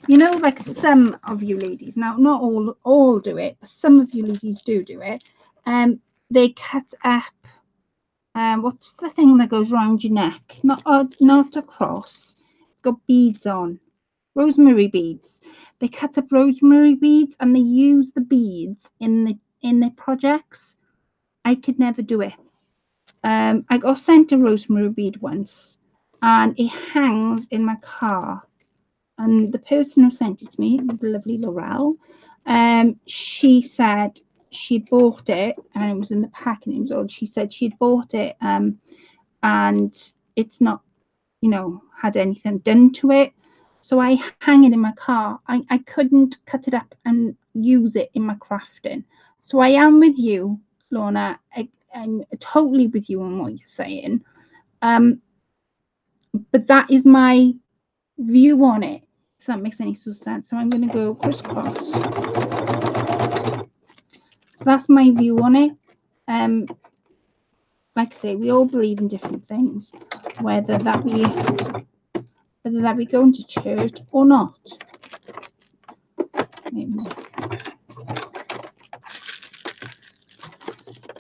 You know, like some of you ladies, now not all do it, but some of you ladies do it. They cut up, what's the thing that goes around your neck? Not a cross. It's got beads on, rosemary beads. They cut up rosemary beads and they use the beads in their projects. I could never do it. I got sent a rosemary bead once, and it hangs in my car. And the person who sent it to me, the lovely Laurel, she said she'd bought it, and it was in the pack, and it was old. She said she'd bought it, and it's not, you know, had anything done to it. So I hang it in my car. I couldn't cut it up and use it in my crafting. So I am with you, Lorna. I'm totally with you on what you're saying, but that is my view on it, if that makes any sort of sense. So I'm going to go crisscross So that's my view on it. Like I say, we all believe in different things, whether that be going to church or not.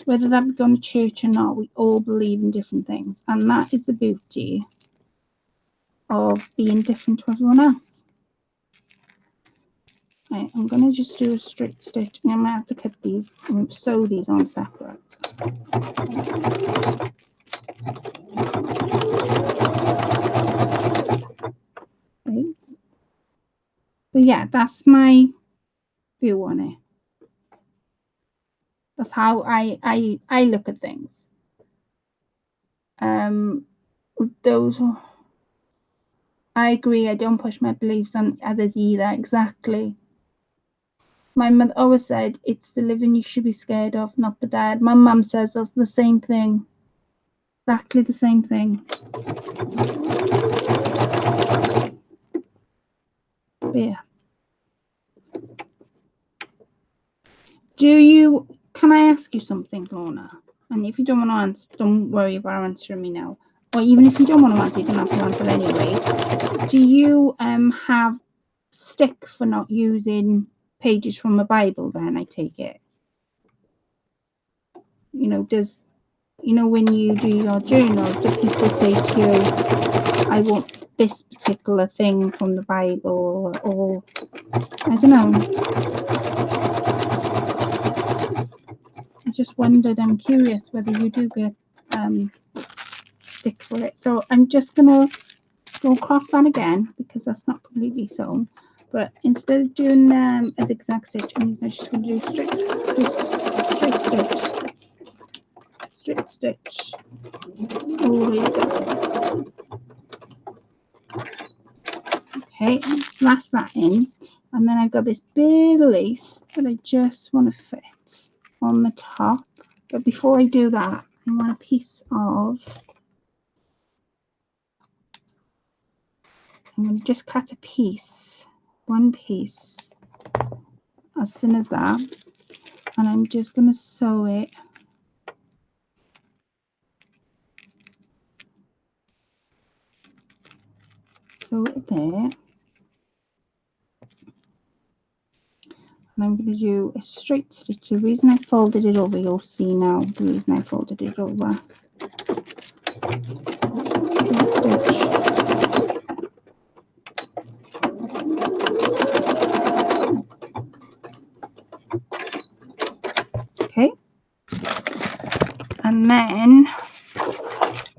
Whether that be going to church or not, we all believe in different things, and that is the beauty of being different to everyone else. Right, I'm going to just do a straight stitch, and I might have to cut these and sew these on separate. Okay. So yeah, that's my view on it. That's how I look at things. Those, I agree. I don't push my beliefs on others either. Exactly. My mother always said, it's the living you should be scared of, not the dead. My mum says that's the same thing. Exactly the same thing. But yeah. Can I ask you something, Lorna? And if you don't want to answer, don't worry about answering me now. Or even if you don't want to answer, you don't have to answer anyway. Do you have stick for not using pages from a Bible then, I take it? You know, when you do your journal, do people say to you, I want this particular thing from the Bible, or I don't know. I just wondered, I'm curious whether you do get stick for it. So I'm just gonna go across that again because that's not completely sewn, but instead of doing a zigzag stitch, I'm just going to do straight stitch all the way down. Okay, let's last that in, and then I've got this big lace that I just want to fit on the top. But before I do that, I want a piece of, I'm going to just cut a piece, one piece as thin as that, and I'm just going to sew it there. And I'm going to do a straight stitch. The reason I folded it over, you'll see now the reason I folded it over. Okay. And then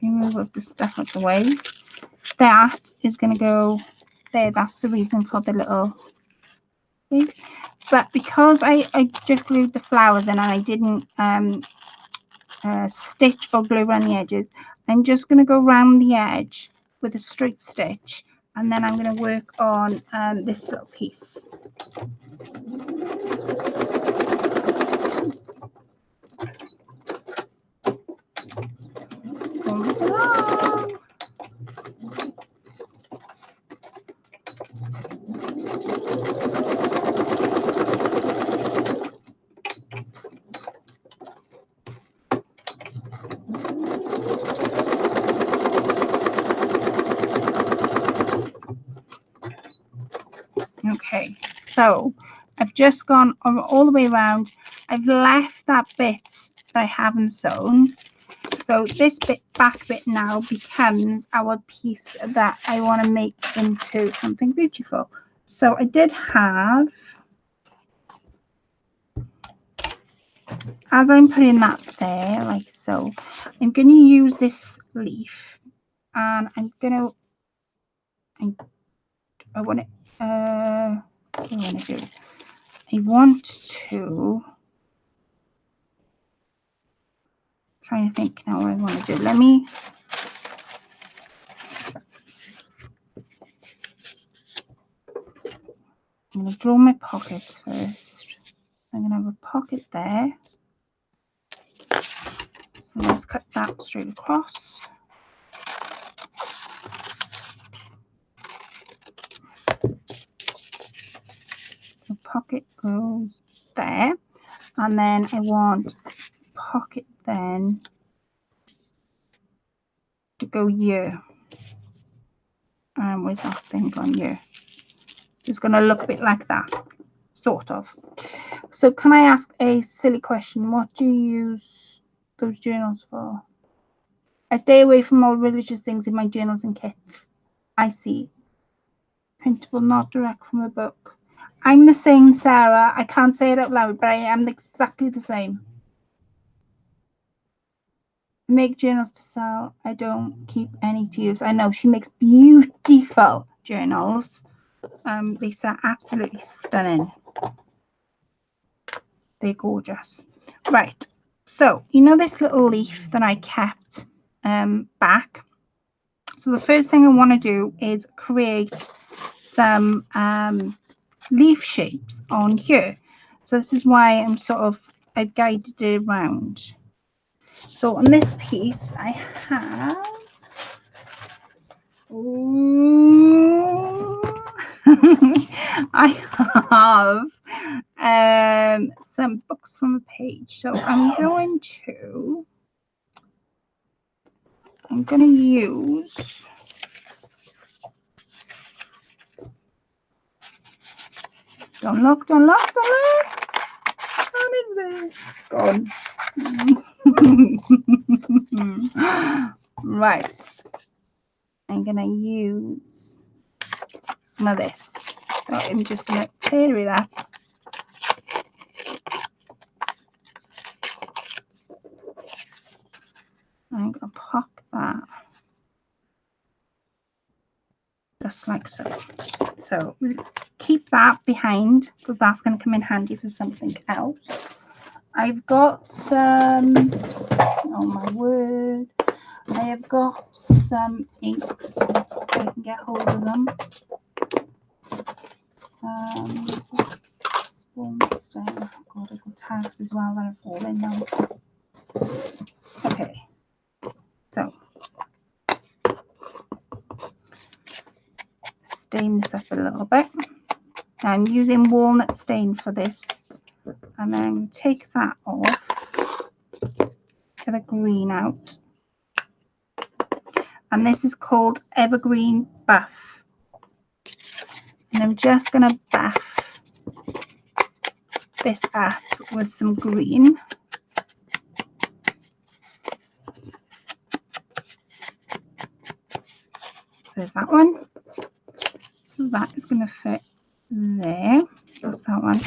remove the stuff out the way. That is going to go there. That's the reason for the little thing. But because I just glued the flowers in and I didn't stitch or glue around the edges, I'm just going to go around the edge with a straight stitch, and then I'm going to work on this little piece. Okay, so I've just gone all the way around. I've left that bit that I haven't sewn. So this back bit now becomes our piece that I want to make into something beautiful. So I did have, as I'm putting that there, like so, I'm going to use this leaf, and I'm going to, I want to, what do I want to do? I want to, trying to think now what I want to do. Let me, I'm going to draw my pockets first. I'm going to have a pocket there. So let's cut that straight across. The pocket goes there. And then I want pocket then to go here. Where's that thing gone here? It's going to look a bit like that, sort of. So can I ask a silly question? What do you use those journals for? I stay away from all religious things in my journals and kits. I see. Printable, not direct from a book. I'm the same, Sarah. I can't say it out loud, but I am exactly the same. I make journals to sell. I don't keep any to use. I know she makes beautiful journals. These are absolutely stunning. They're gorgeous. Right. So you know this little leaf that I kept back. So the first thing I want to do is create some leaf shapes on here. So this is why I've guided it around. So on this piece I have I have some books from a page. So I'm going to use don't look. What is this? Gone. Right. I'm gonna use some of this. So I'm just gonna tear it up. I'm gonna pop that just like so. So keep that behind because that's going to come in handy for something else. I've got some, oh my word, I have got some inks. I can get hold of them. God, I've got tags as well that are falling now. Okay, so stain this up a little bit. I'm using walnut stain for this, and then I'm going to take that off, get the green out, and this is called Evergreen Buff, and I'm just going to buff this up with some green. There's that one, so that is going to fit there. That's that one.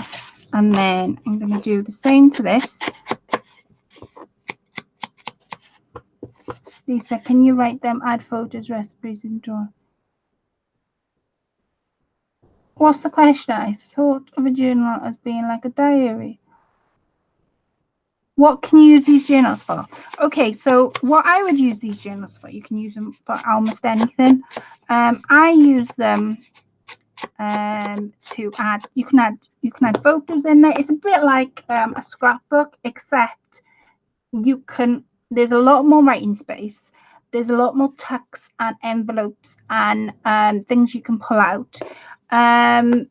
And then I'm going to do the same to this. Lisa, can you write them, add photos, recipes, and draw? What's the question? I thought of a journal as being like a diary. What can you use these journals for? Okay, so what I would use these journals for, you can use them for almost anything. I use them to add, you can add photos in there. It's a bit like a scrapbook, except there's a lot more writing space, there's a lot more tucks and envelopes and things you can pull out.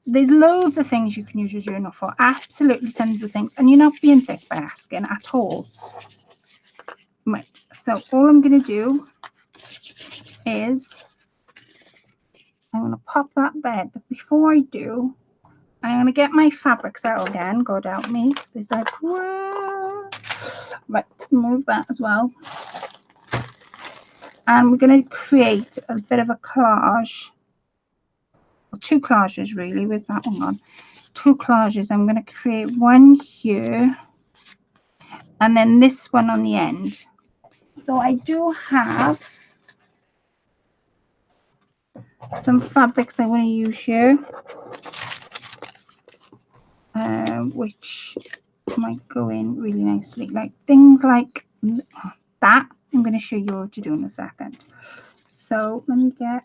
There's loads of things you can use your journal for, absolutely tons of things, and you're not being thick by asking at all. Right, so all I'm going to do is I'm going to pop that there, but before I do, I'm going to get my fabrics out again. God help me, because it's like, whoa. Right, move that as well. And we're going to create a bit of a collage. Well, two collages really. Where's that one gone? Two collages. I'm going to create one here and then this one on the end. So I do have some fabrics I want to use here, which might go in really nicely, like things like that. I'm going to show you what to do in a second. So let me get,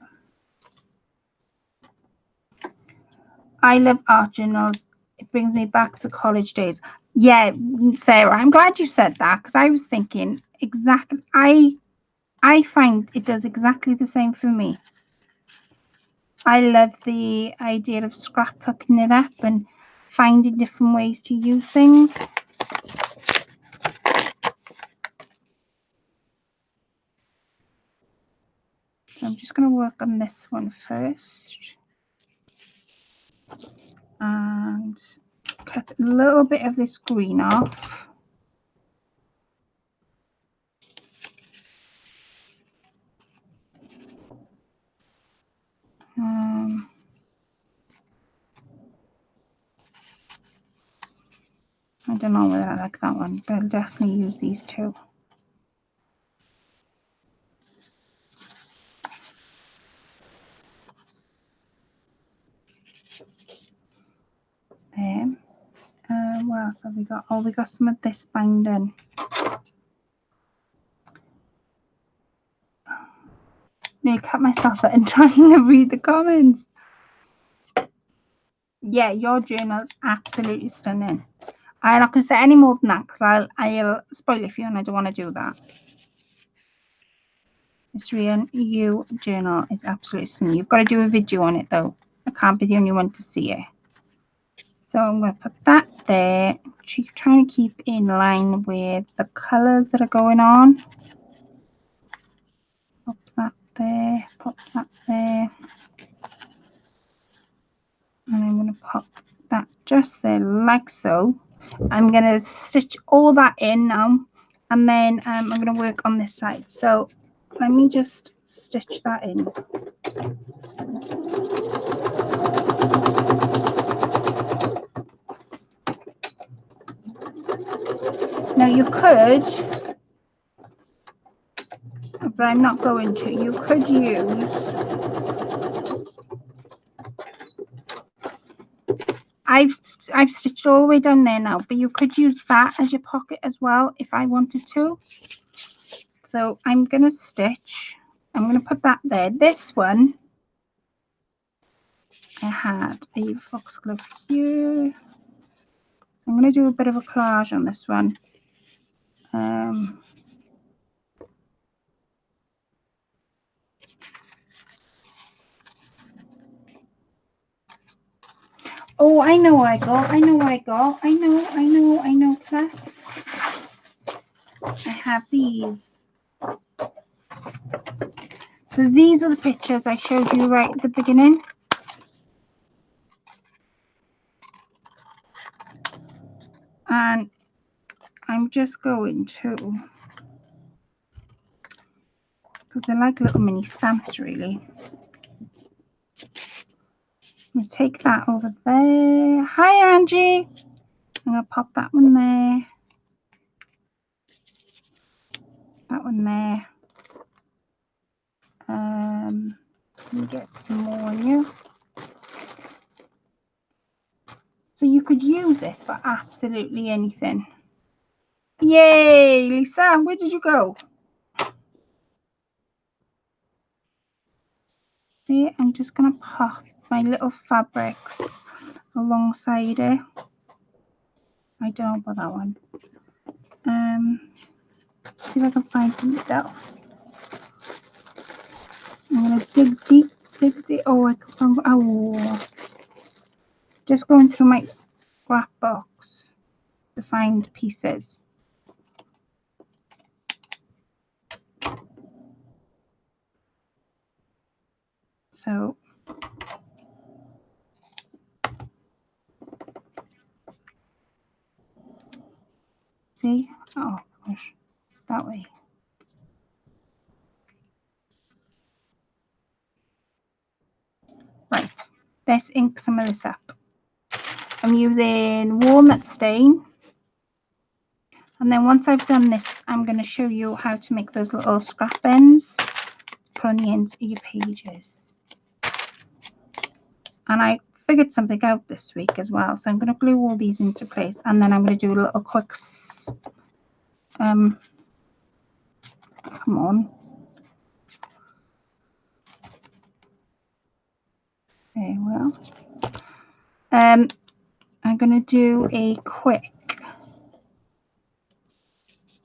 I love art journals. It brings me back to college days. Yeah, Sarah, I'm glad you said that, because I was thinking exactly, I find it does exactly the same for me. I love the idea of scrapbooking it up and finding different ways to use things. So I'm just going to work on this one first. And cut a little bit of this green off. I don't know whether I like that one, but I'll definitely use these two. There. What else have we got? Oh, we got some of this binding. I cut myself out and trying to read the comments. Yeah, your journal's absolutely stunning. I'm not going to say any more than that because I'll spoil it for you and I don't want to do that. Miss Rian, your journal is absolutely stunning. You've got to do a video on it though. I can't be the only one to see it. So I'm going to put that there. Trying to keep in line with the colours that are going on. Pop that there, pop that there. And I'm going to pop that just there like so. I'm going to stitch all that in now. And then I'm going to work on this side. So let me just stitch that in. Now you could, but I'm not going to, you could use, I've stitched all the way down there now, but you could use that as your pocket as well if I wanted to. So I'm going to stitch, I'm going to put that there. This one, I had a foxglove here. I'm going to do a bit of a collage on this one. Oh, I know what I got. I know what I got. I know, class. I have these. So these are the pictures I showed you right at the beginning. And I'm just going to, because they're like little mini stamps really. I'm going to take that over there. Hi, Angie. I'm going to pop that one there. That one there. Let me get some more on you. So you could use this for absolutely anything. Yay, Lisa, where did you go? See, I'm just going to pop my little fabrics alongside it. I don't know about that one. See if I can find something else. I'm going to dig deep. Oh, I can't. Oh, just going through my scrapbooks to find pieces. So, see? Oh, gosh, that way. Right, let's ink some of this up. I'm using walnut stain. And then once I've done this, I'm going to show you how to make those little scrap ends. Put on the ends of your pages. And I figured something out this week as well. So I'm going to glue all these into place. And then I'm going to do a little quick... come on. There we are. I'm going to do a quick...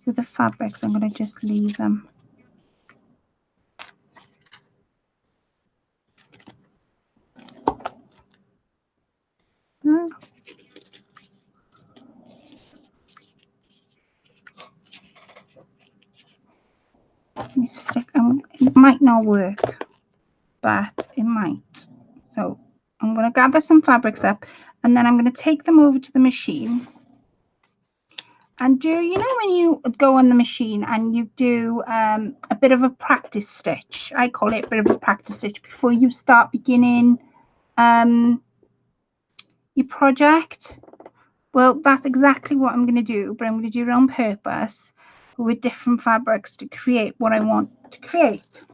with the fabrics, I'm going to just leave them. Let me stick. It might not work, but it might. So I'm going to gather some fabrics up, and then I'm going to take them over to the machine. And you know when you go on the machine and you do a bit of a practice stitch, I call it a bit of a practice stitch before you start beginning your project. Well, that's exactly what I'm going to do, but I'm going to do it on purpose with different fabrics to create what I want to create.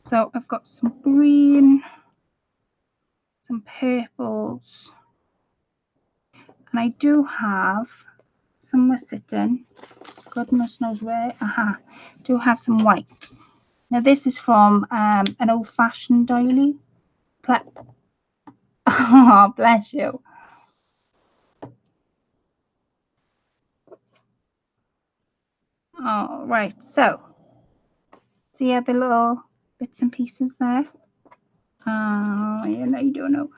So I've got some green, some purples, and I do have somewhere sitting, goodness knows where, do have some white. Now this is from an old-fashioned doily. Oh, bless you. All right, so see how the little bits and pieces there? Yeah, you don't know.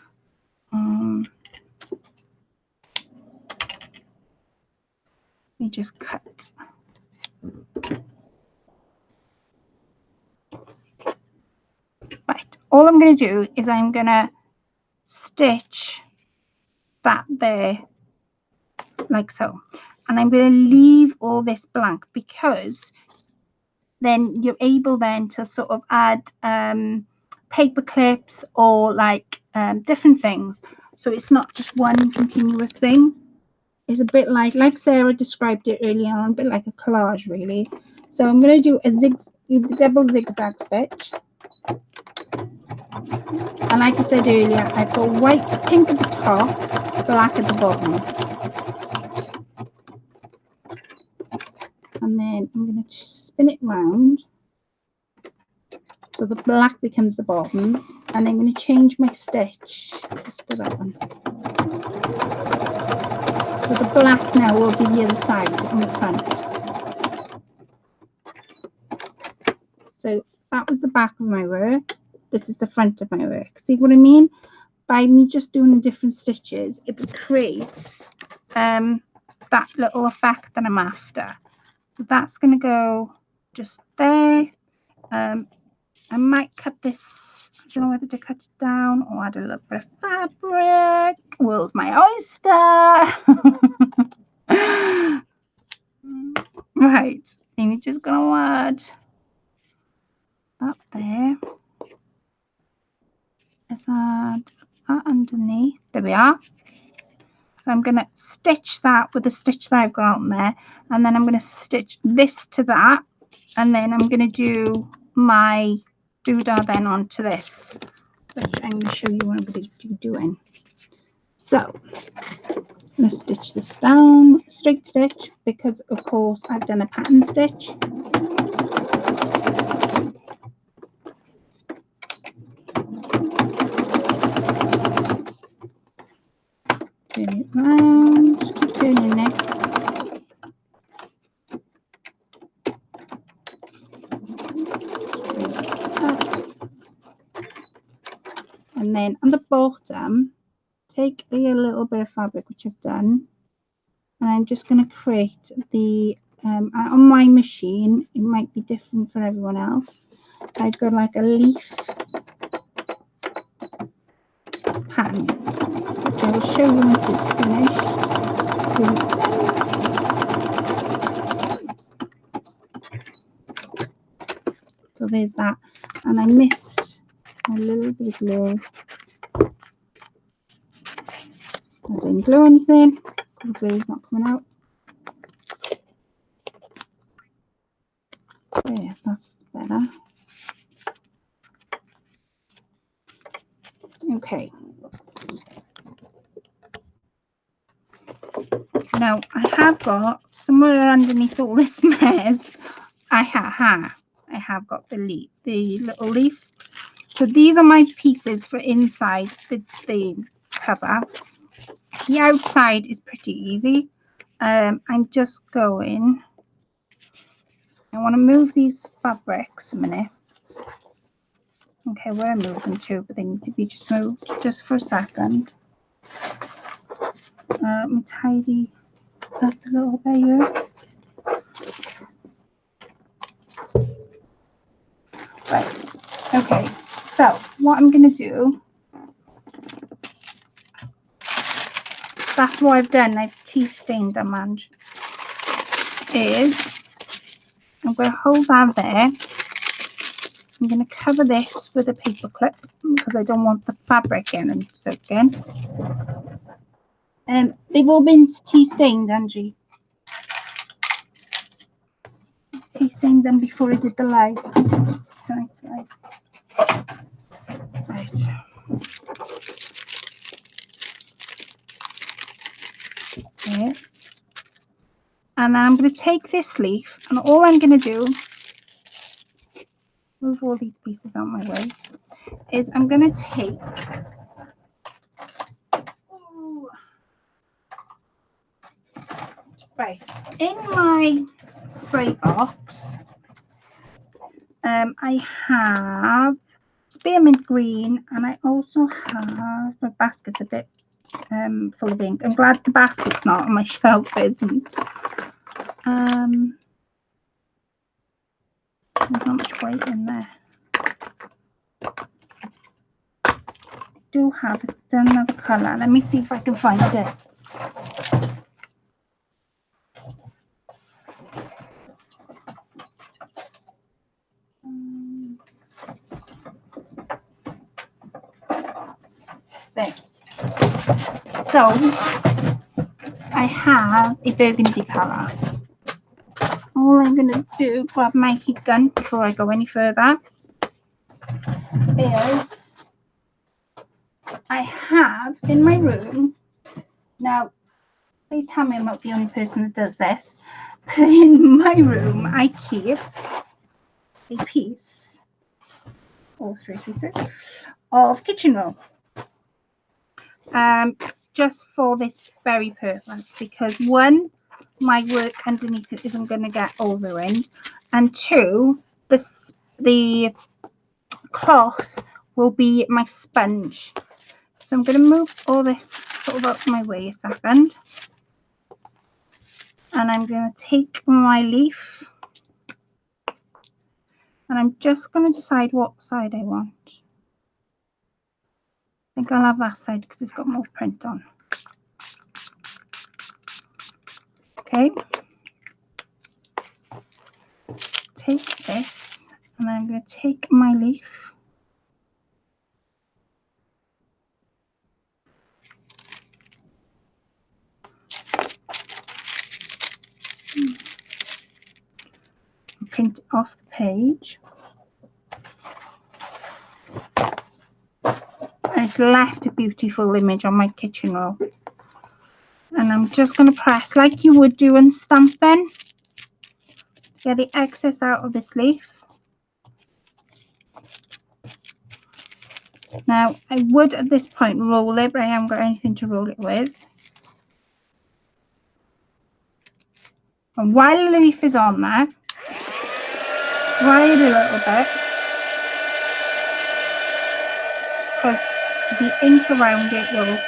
You just cut. Right, all I'm going to do is I'm going to stitch that there like so, and I'm going to leave all this blank because then you're able then to sort of add paper clips or like different things, so it's not just one continuous thing. It's a bit like Sarah described it earlier on, a bit like a collage really. So I'm going to do a double zigzag stitch, and like I said earlier, I've got white, pink at the top, black at the bottom, and then I'm going to spin it round so the black becomes the bottom, and I'm going to change my stitch. Let's go that one. So the black now will be the other side on the front. So that was the back of my work. This is the front of my work. See what I mean? By me just doing the different stitches, it creates that little effect that I'm after. So that's going to go just there. I might cut this, I don't know whether to cut it down or add a little bit of fabric. World my oyster. Right, and you're just going to add up there. Let's add that underneath. There we are. So I'm going to stitch that with the stitch that I've got on there, and then I'm going to stitch this to that, and then I'm going to do my doodah then onto this, which I'm going to show you what I'm going to be doing. So let's stitch this down, straight stitch, because of course I've done a pattern stitch. Turn it round, keep turning it. And then on the bottom, take a little bit of fabric, which I've done, and I'm just going to create the, on my machine, it might be different for everyone else. I've got like a leaf pattern, which I will show you once it's finished. So there's that, and I missed a little bit of glue. I didn't glue anything, the glue's not coming out. There, that's better. Okay. Now I have got somewhere underneath all this mess. I have got the little leaf. So these are my pieces for inside the cover. The outside is pretty easy. I'm just going. I want to move these fabrics a minute. Okay, where I'm moving to, but they need to be just moved just for a second. Let me tidy up a little bit here. Right, okay, so what I'm going to do, that's what I've done, I've tea stained them, and is I'm going to hold that there. I'm going to cover this with a paper clip because I don't want the fabric in and soak in. They've all been tea stained, Angie. Tea stained them before I did the live. Right. Okay. And I'm going to take this leaf, and all I'm going to do, move all these pieces out of my way, is I'm going to take, right, in my spray box, I have spearmint green, and I also have, my basket's a bit full of ink. I'm glad the basket's not on my shelf, it isn't. There's not much weight in there. I do have another colour. Let me see if I can find it. There. So I have a burgundy colour. All I'm going to do, grab my heat gun before I go any further, is I have in my room, now please tell me I'm not the only person that does this, but in my room I keep a piece, or 3 pieces, of kitchen roll. Just for this very purpose, because one, my work underneath it isn't going to get overruined, and two, the cloth will be my sponge. So I'm going to move all this sort of out of my way a second, and I'm going to take my leaf, and I'm just going to decide what side I want. I think I'll have that side because it's got more print on. Okay. Take this, and I'm going to take my leaf, and print it off the page. And it's left a beautiful image on my kitchen roll. And I'm just going to press like you would do in stamping to get the excess out of this leaf. Now, I would at this point roll it, but I haven't got anything to roll it with. And while the leaf is on there, dry it a little bit, because the ink around it will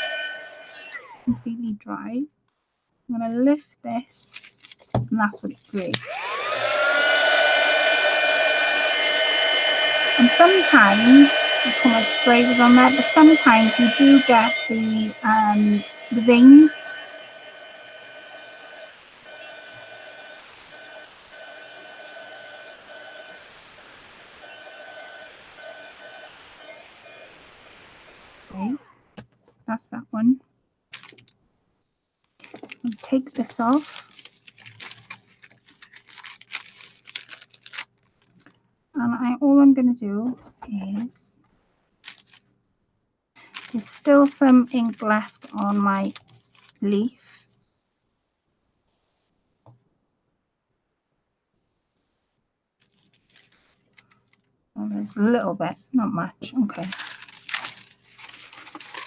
completely dry. I'm going to lift this, and that's what it creates. And sometimes, that's how much spray was on there, but sometimes you do get the veins. Okay, that's that one. I'll take this off. And all I'm going to do is, there's still some ink left on my leaf. Oh, there's a little bit, not much. Okay.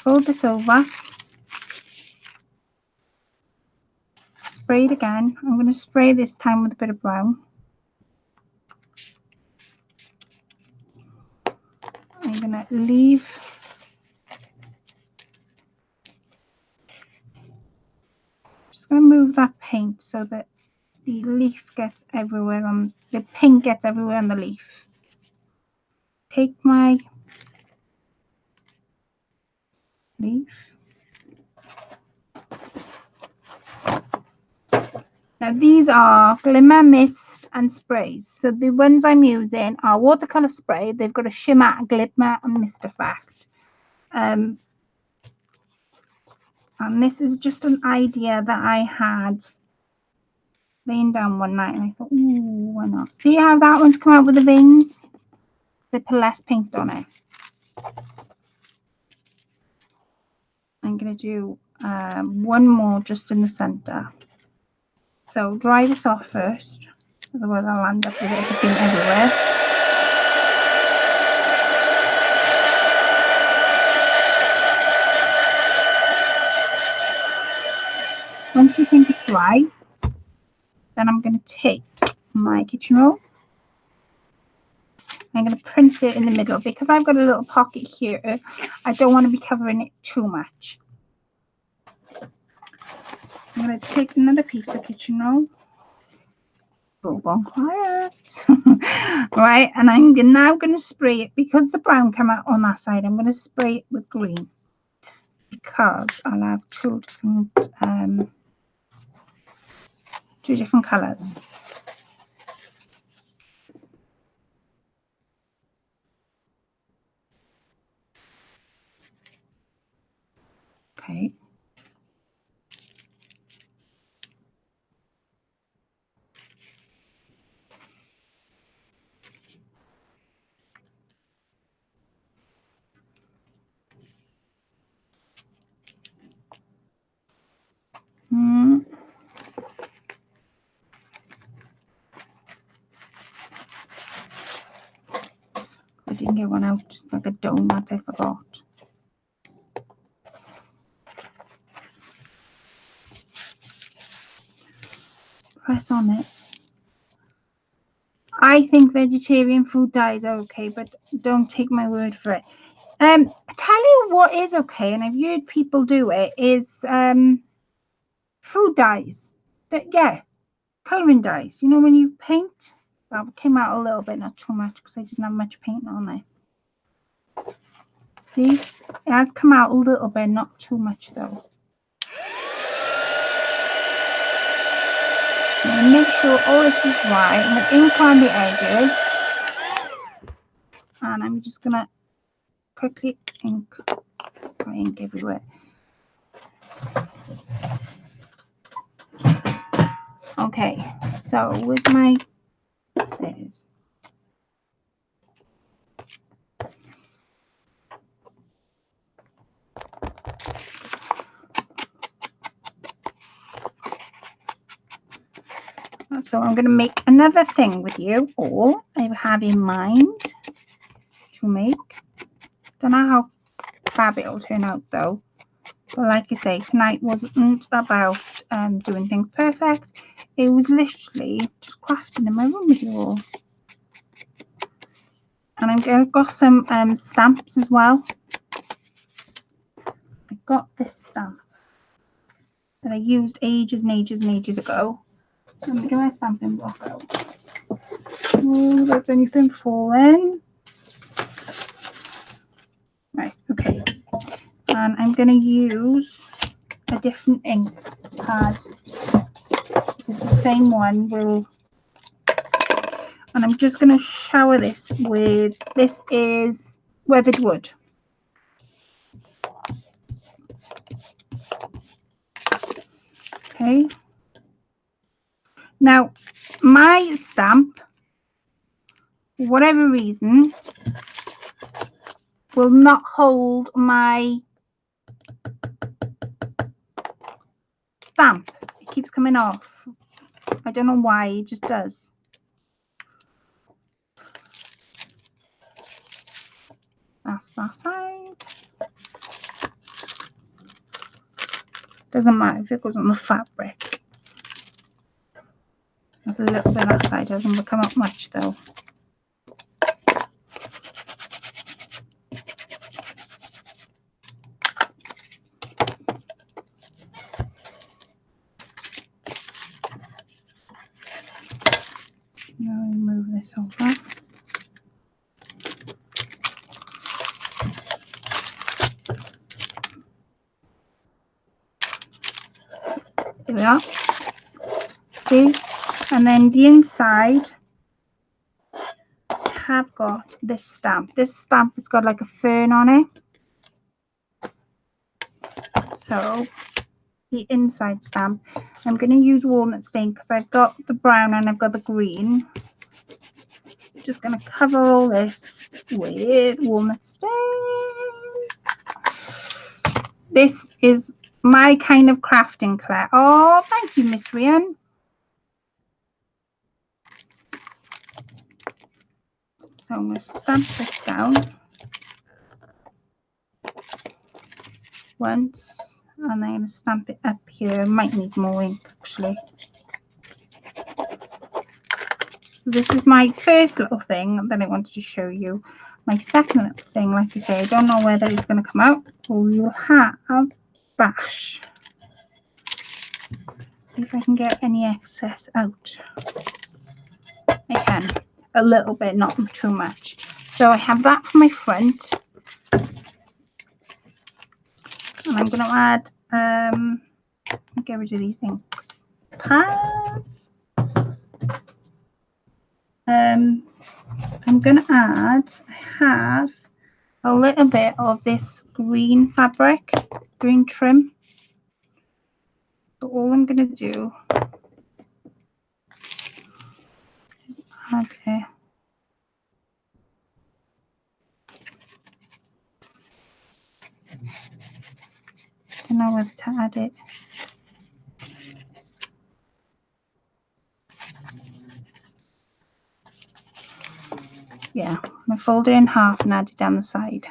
Fold this over. Spray it again. I'm going to spray this time with a bit of brown. I'm going to leave just going to move that paint so that the leaf gets everywhere on the pink gets everywhere on the leaf. take my leaf. Now these are glimmer, mist and sprays. So the ones I'm using are watercolor spray. They've got a shimmer, glimmer and mist effect. And this is just an idea that I had laying down one night, and I thought, ooh, why not? See how that one's come out with the veins? They put less paint on it. I'm going to do one more just in the center. So dry this off first, otherwise I'll end up with everything everywhere. Once you think it's dry, then I'm going to take my kitchen roll. I'm going to print it in the middle. Because I've got a little pocket here, I don't want to be covering it too much. I'm going to take another piece of kitchen roll. Go on quiet. Right, and I'm now going to spray it. Because the brown came out on that side, I'm going to spray it with green. Because I'll have two different colours. Okay. I didn't get one out like a donut, I forgot. Press on it. I think vegetarian food dyes are okay, but don't take my word for it. I tell you what is okay, and I've heard people do it, is food dyes. Yeah, colouring dyes. You know when you paint? That came out a little bit, not too much, because I didn't have much paint on there. See? It has come out a little bit, not too much though. I'm going to make sure all this is dry. I'm going to ink on the edges. And I'm just going to quickly ink everywhere. Okay, so where's my... There it is. So I'm going to make another thing with you all. I have in mind to make. Don't know how fab it will turn out though. But like I say, tonight wasn't about doing things perfect. It was literally just crafting in my room with you all. And I've got some stamps as well. I got this stamp that I used ages and ages and ages ago. Let me get my stamping block out. Oh, that's anything falling. Right, okay. And I'm going to use a different ink pad. It's the same one. And I'm just going to shower this with, this is weathered wood. Okay. Now, my stamp, for whatever reason, will not hold my stamp. It keeps coming off. I don't know why, it just does. That's that side. Doesn't matter if it goes on the fabric. There's a little bit that side, doesn't come up much though. Now we move this over. There we are. See? And then the inside, I have got this stamp. This stamp has got like a fern on it. So the inside stamp, I'm going to use walnut stain because I've got the brown and I've got the green. Just going to cover all this with walnut stain. This is my kind of crafting, Claire. Oh, thank you, Miss Rian. So I'm going to stamp this down once, and I'm going to stamp it up here. I might need more ink, actually. So this is my first little thing that I wanted to show you. My second little thing, like I say, I don't know whether it's going to come out, or you'll have bash. See if I can get any excess out. I can. A little bit, not too much. So I have that for my front. And I'm going to add, get rid of these inks. Pads. I'm going to add, I have a little bit of this green fabric, green trim. So all I'm going to do is add it. I don't know whether to add it. Yeah, I'm going to fold it in half and add it down the side.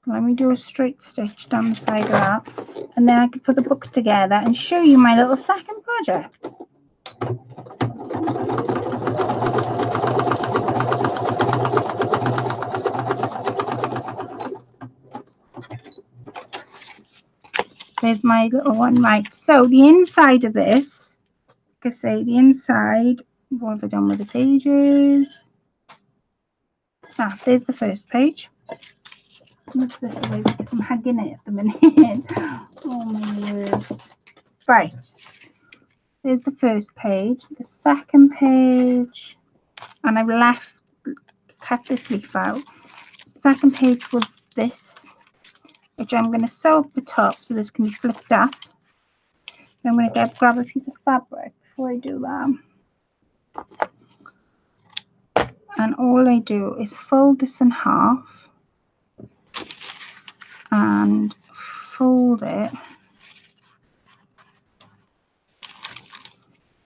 Let me do a straight stitch down the side of that, and then I can put the book together and show you my little second project. There's my little one. Right, so the inside of this, like I say, the inside, what have I done with the pages? Ah, there's the first page. Move this away because I'm hugging it at the minute. Oh my word. Right, there's the first page, the second page, and I've cut this leaf out. The second page was this, which I'm going to sew up the top so this can be flipped up. I'm going to grab a piece of fabric before I do that. And all I do is fold this in half and fold it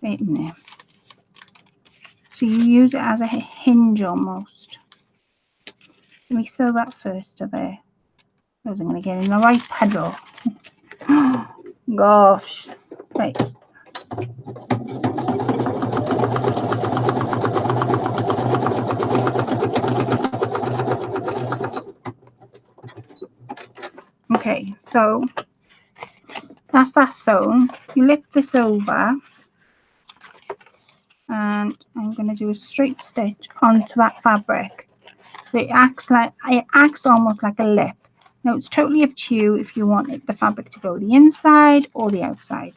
right in there. So you use it as a hinge almost. Let me sew that first to there. I wasn't going to get in the right puddle. Gosh. Right. Okay, so that's that sewn. You lift this over, and I'm going to do a straight stitch onto that fabric. So it acts almost like a lip. Now it's totally up to you if you want the fabric to go the inside or the outside.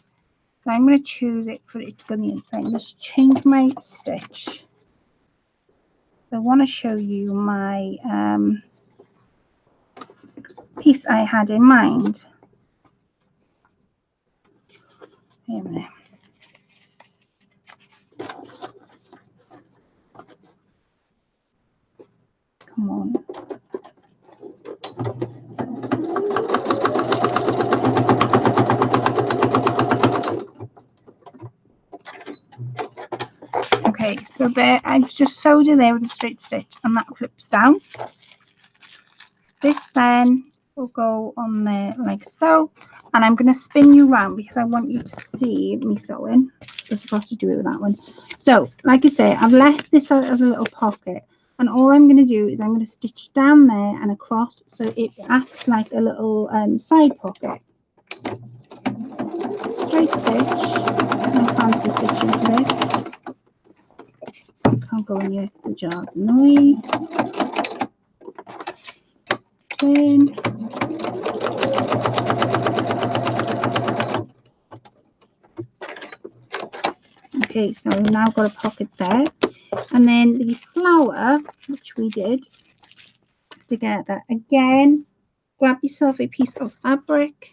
So I'm going to choose it for it to go the inside. Let's change my stitch. I want to show you my piece I had in mind. Here a minute. Come on. Okay, so there I've just sewed it there with a straight stitch, and that flips down. This then will go on there like so, and I'm going to spin you round because I want you to see me sewing. I forgot to do it with that one. So, like I say, I've left this out as a little pocket, and all I'm going to do is I'm going to stitch down there and across so it acts like a little side pocket. Straight stitch, and fancy stitch into this. Can't go in your extra jars in the way. Turn. Okay, so we've now got a pocket there. And then the flower, which we did together. Again, grab yourself a piece of fabric.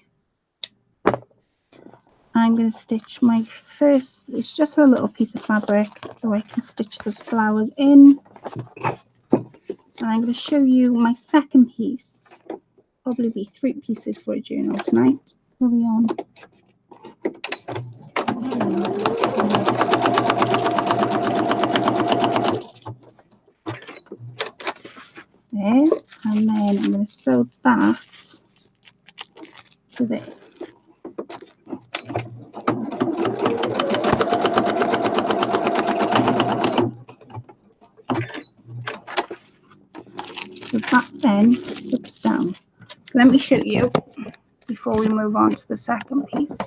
I'm going to stitch my first, it's just a little piece of fabric so I can stitch those flowers in. And I'm going to show you my second piece. Probably be 3 pieces for a journal tonight. What are we on? There, and then I'm going to sew that to there. So that then flips down. Let me show you before we move on to the second piece.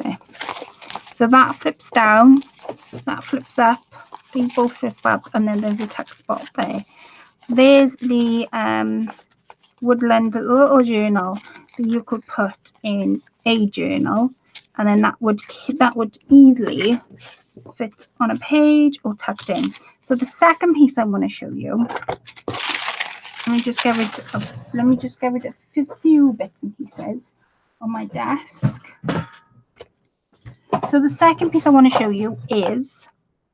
There. So that flips down, that flips up, they both flip up, and then there's a tuck spot there. There's the Woodland little journal that you could put in a journal, and then that would easily fit on a page or tucked in. So the second piece I want to show you, let me just get rid of a few bits and pieces on my desk. So the second piece I want to show you is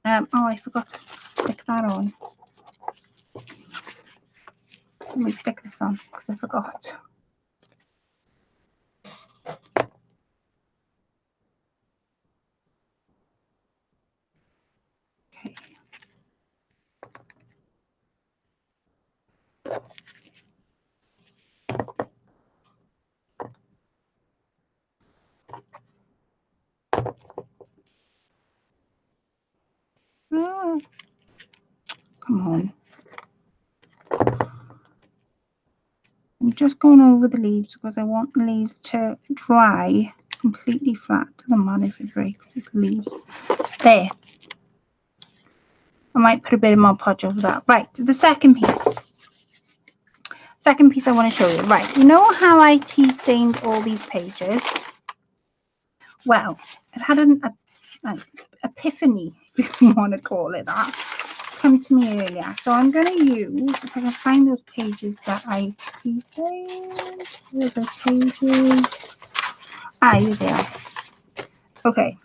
oh, I forgot to stick that on. Let me stick this on because I forgot. Okay. Oh, come on. I'm just going over the leaves because I want the leaves to dry completely flat. Doesn't matter if it breaks, it's leaves. There. I might put a bit of Mod Podge over that. Right, the second piece. Second piece I want to show you. Right, you know how I tea stained all these pages? Well, I've had an epiphany, if you want to call it that, come to me earlier. So I'm going to use, if I can find those pages that I tea stained. Where are those pages? Ah, here they are. Okay.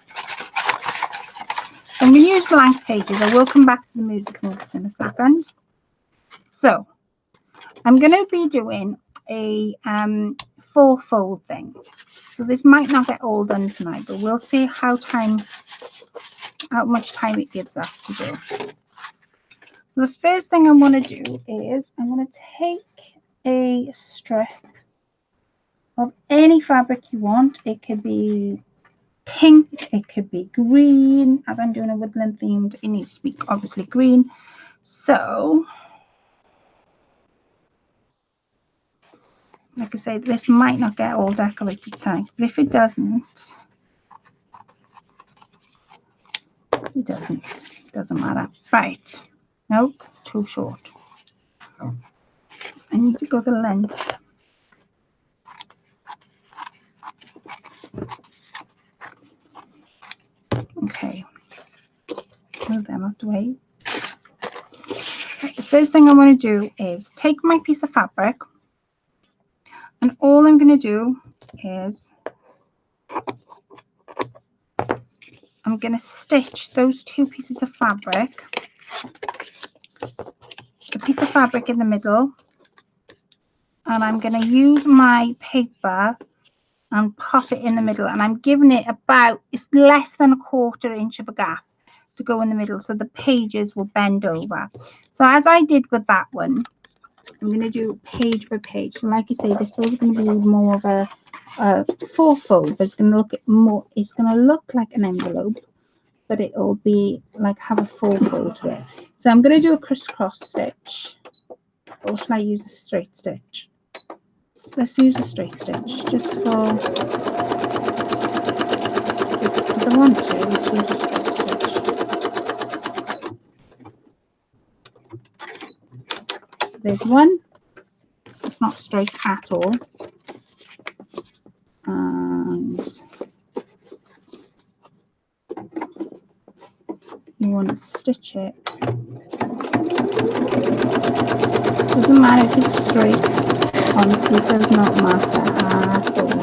I'm going to use blank pages. I will come back to the music notes in a second. So I'm going to be doing a 4-fold thing. So this might not get all done tonight, but we'll see how much time it gives us to do. So the first thing I want to do is I'm going to take a strip of any fabric you want. It could be pink, it could be green. As I'm doing a woodland themed, it needs to be obviously green. So like I say, this might not get all decorated tonight, but if it doesn't, it doesn't matter. Right, no, it's too short. I need to go the length. Okay, move them out the way. So the first thing I want to do is take my piece of fabric, and all I'm going to do is I'm going to stitch those 2 pieces of fabric, the piece of fabric in the middle, and I'm going to use my paper and pop it in the middle, and I'm giving it about, it's less than 1/4 inch of a gap to go in the middle so the pages will bend over. So as I did with that one, I'm going to do page by page. So like I say, this is going to be more of a 4-fold, but it's going to look more, it's going to look like an envelope, but it will be like have a 4-fold to it. So I'm going to do a crisscross stitch, or shall I use a straight stitch? Let's use a straight stitch just for, if I want to, let's use a straight stitch. There's one, it's not straight at all, and you want to stitch it. Doesn't matter if it's straight. Honestly, it does not matter at all.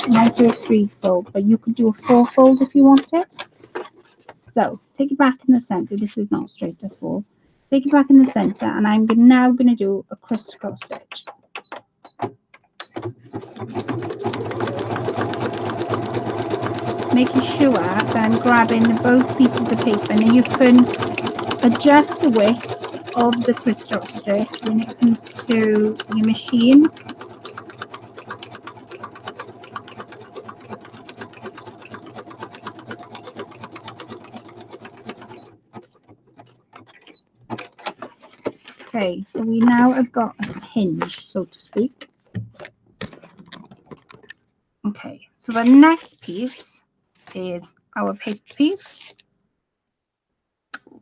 I might do a 3-fold, but you could do a 4-fold if you wanted. So take it back in the center. This is not straight at all. Take it back in the center, and I'm now going to do a crisscross stitch. Making sure that I'm grabbing both pieces of paper, and you can adjust the width of the crisscross stitch when it comes to your machine. Okay, so we now have got a hinge, so to speak. Okay, so the next piece is our paper piece,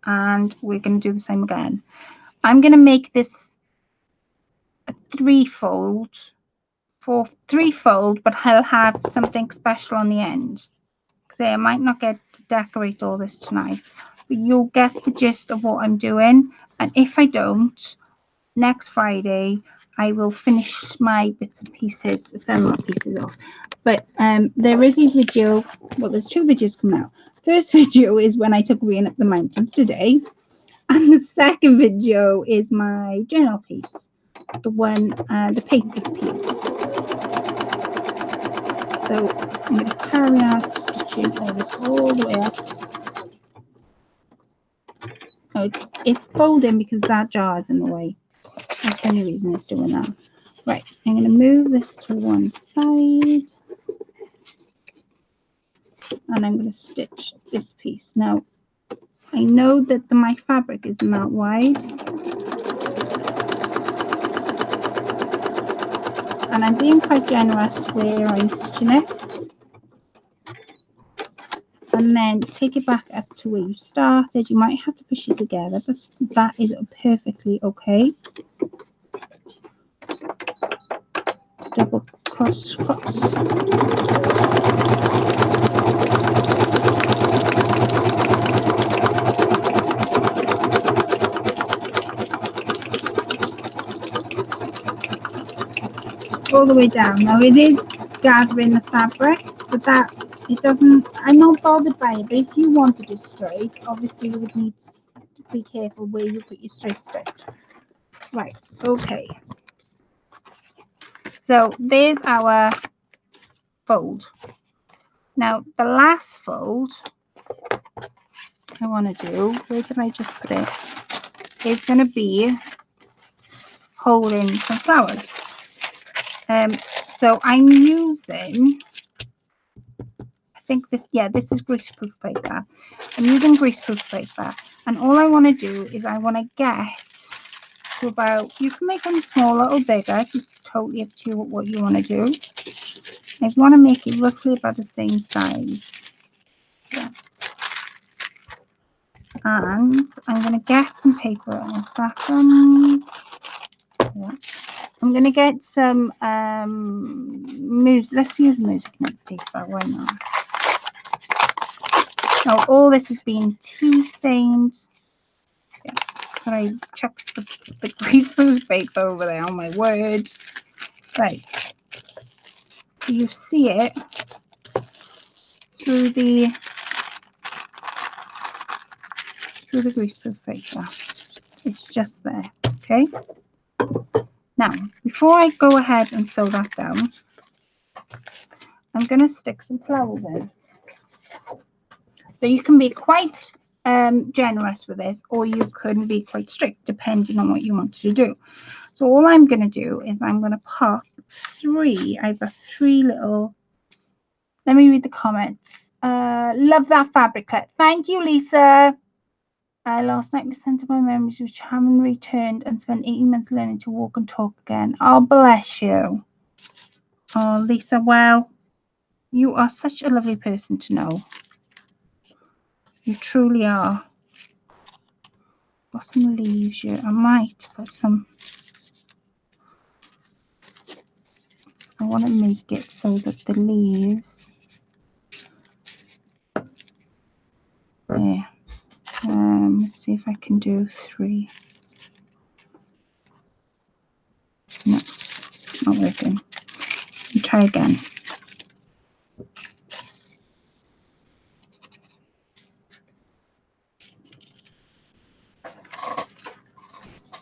and we're going to do the same again. I'm going to make this a 3-fold, 3-fold, but I'll have something special on the end. Because I might not get to decorate all this tonight, but you'll get the gist of what I'm doing. And if I don't, next Friday I will finish my bits and pieces, ephemera pieces off. But there is a video. Well, there's 2 videos coming out. First video is when I took Rain up the mountains today, and the second video is my journal piece, the one, the paper piece. So I'm going to carry on stitching all this all the way up. Oh, it's folding because that jar is in the way. That's the only reason it's doing that. Right, I'm going to move this to one side, and I'm going to stitch this piece. Now, I know that my fabric isn't that wide, and I'm being quite generous where I'm stitching it. And then take it back up to where you started. You might have to push it together, but that is perfectly okay. Double cross. All the way down. Now it is gathering the fabric, but that it doesn't, I'm not bothered by it, but if you wanted it straight, obviously you would need to be careful where you put your straight stitch. Right, okay. So there's our fold. Now the last fold I want to do, where did I just put it? It's going to be holding some flowers. So I'm using, I think this, yeah, this is greaseproof paper. I'm using greaseproof paper, and all I want to do is I want to get to about, you can make them smaller or bigger, it's totally up to you what you want to do. I want to make it roughly about the same size. Yeah. And I'm going to get some paper in a second. Yeah. I'm going to get some let's use music note paper, why not? Now all this has been tea stained. Yeah. But I chucked the greaseproof paper over there, oh my word. Right. You see it through the greaseproof paper. It's just there, okay? Now, before I go ahead and sew that down, I'm going to stick some flowers in. So you can be quite generous with this, or you can be quite strict, depending on what you want to do. So all I'm going to do is I'm going to pop 3. I've got 3 little. Let me read the comments. Love that fabric clip. Thank you, Lisa. Last night was sent to my memories, which haven't returned, and spent 18 months learning to walk and talk again. Oh, bless you. Oh, Lisa, well, you are such a lovely person to know. You truly are. Got some leaves here. I might put some. I want to make it so that the leaves. There see if I can do 3. No, not working. Try again.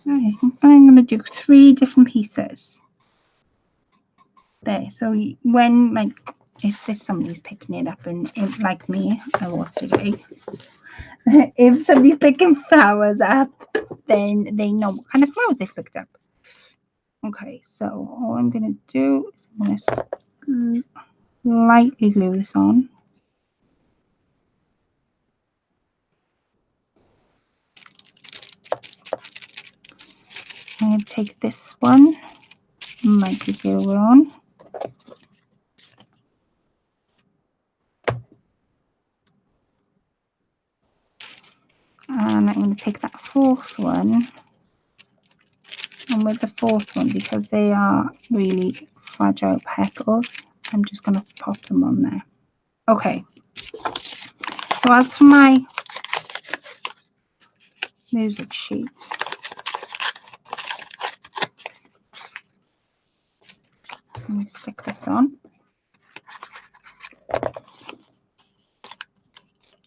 Right, I'm going to do 3 different pieces. There, so when, like, if there's somebody's picking it up and like me, I was today, if somebody's picking flowers up, then they know what kind of flowers they picked up. Okay, so all I'm going to do is I'm going to lightly glue this on. I'm going to take this one, lightly glue it on. And I'm going to take that 4th one, and with the 4th one, because they are really fragile petals, I'm just going to pop them on there. Okay, so as for my music sheet, let me stick this on.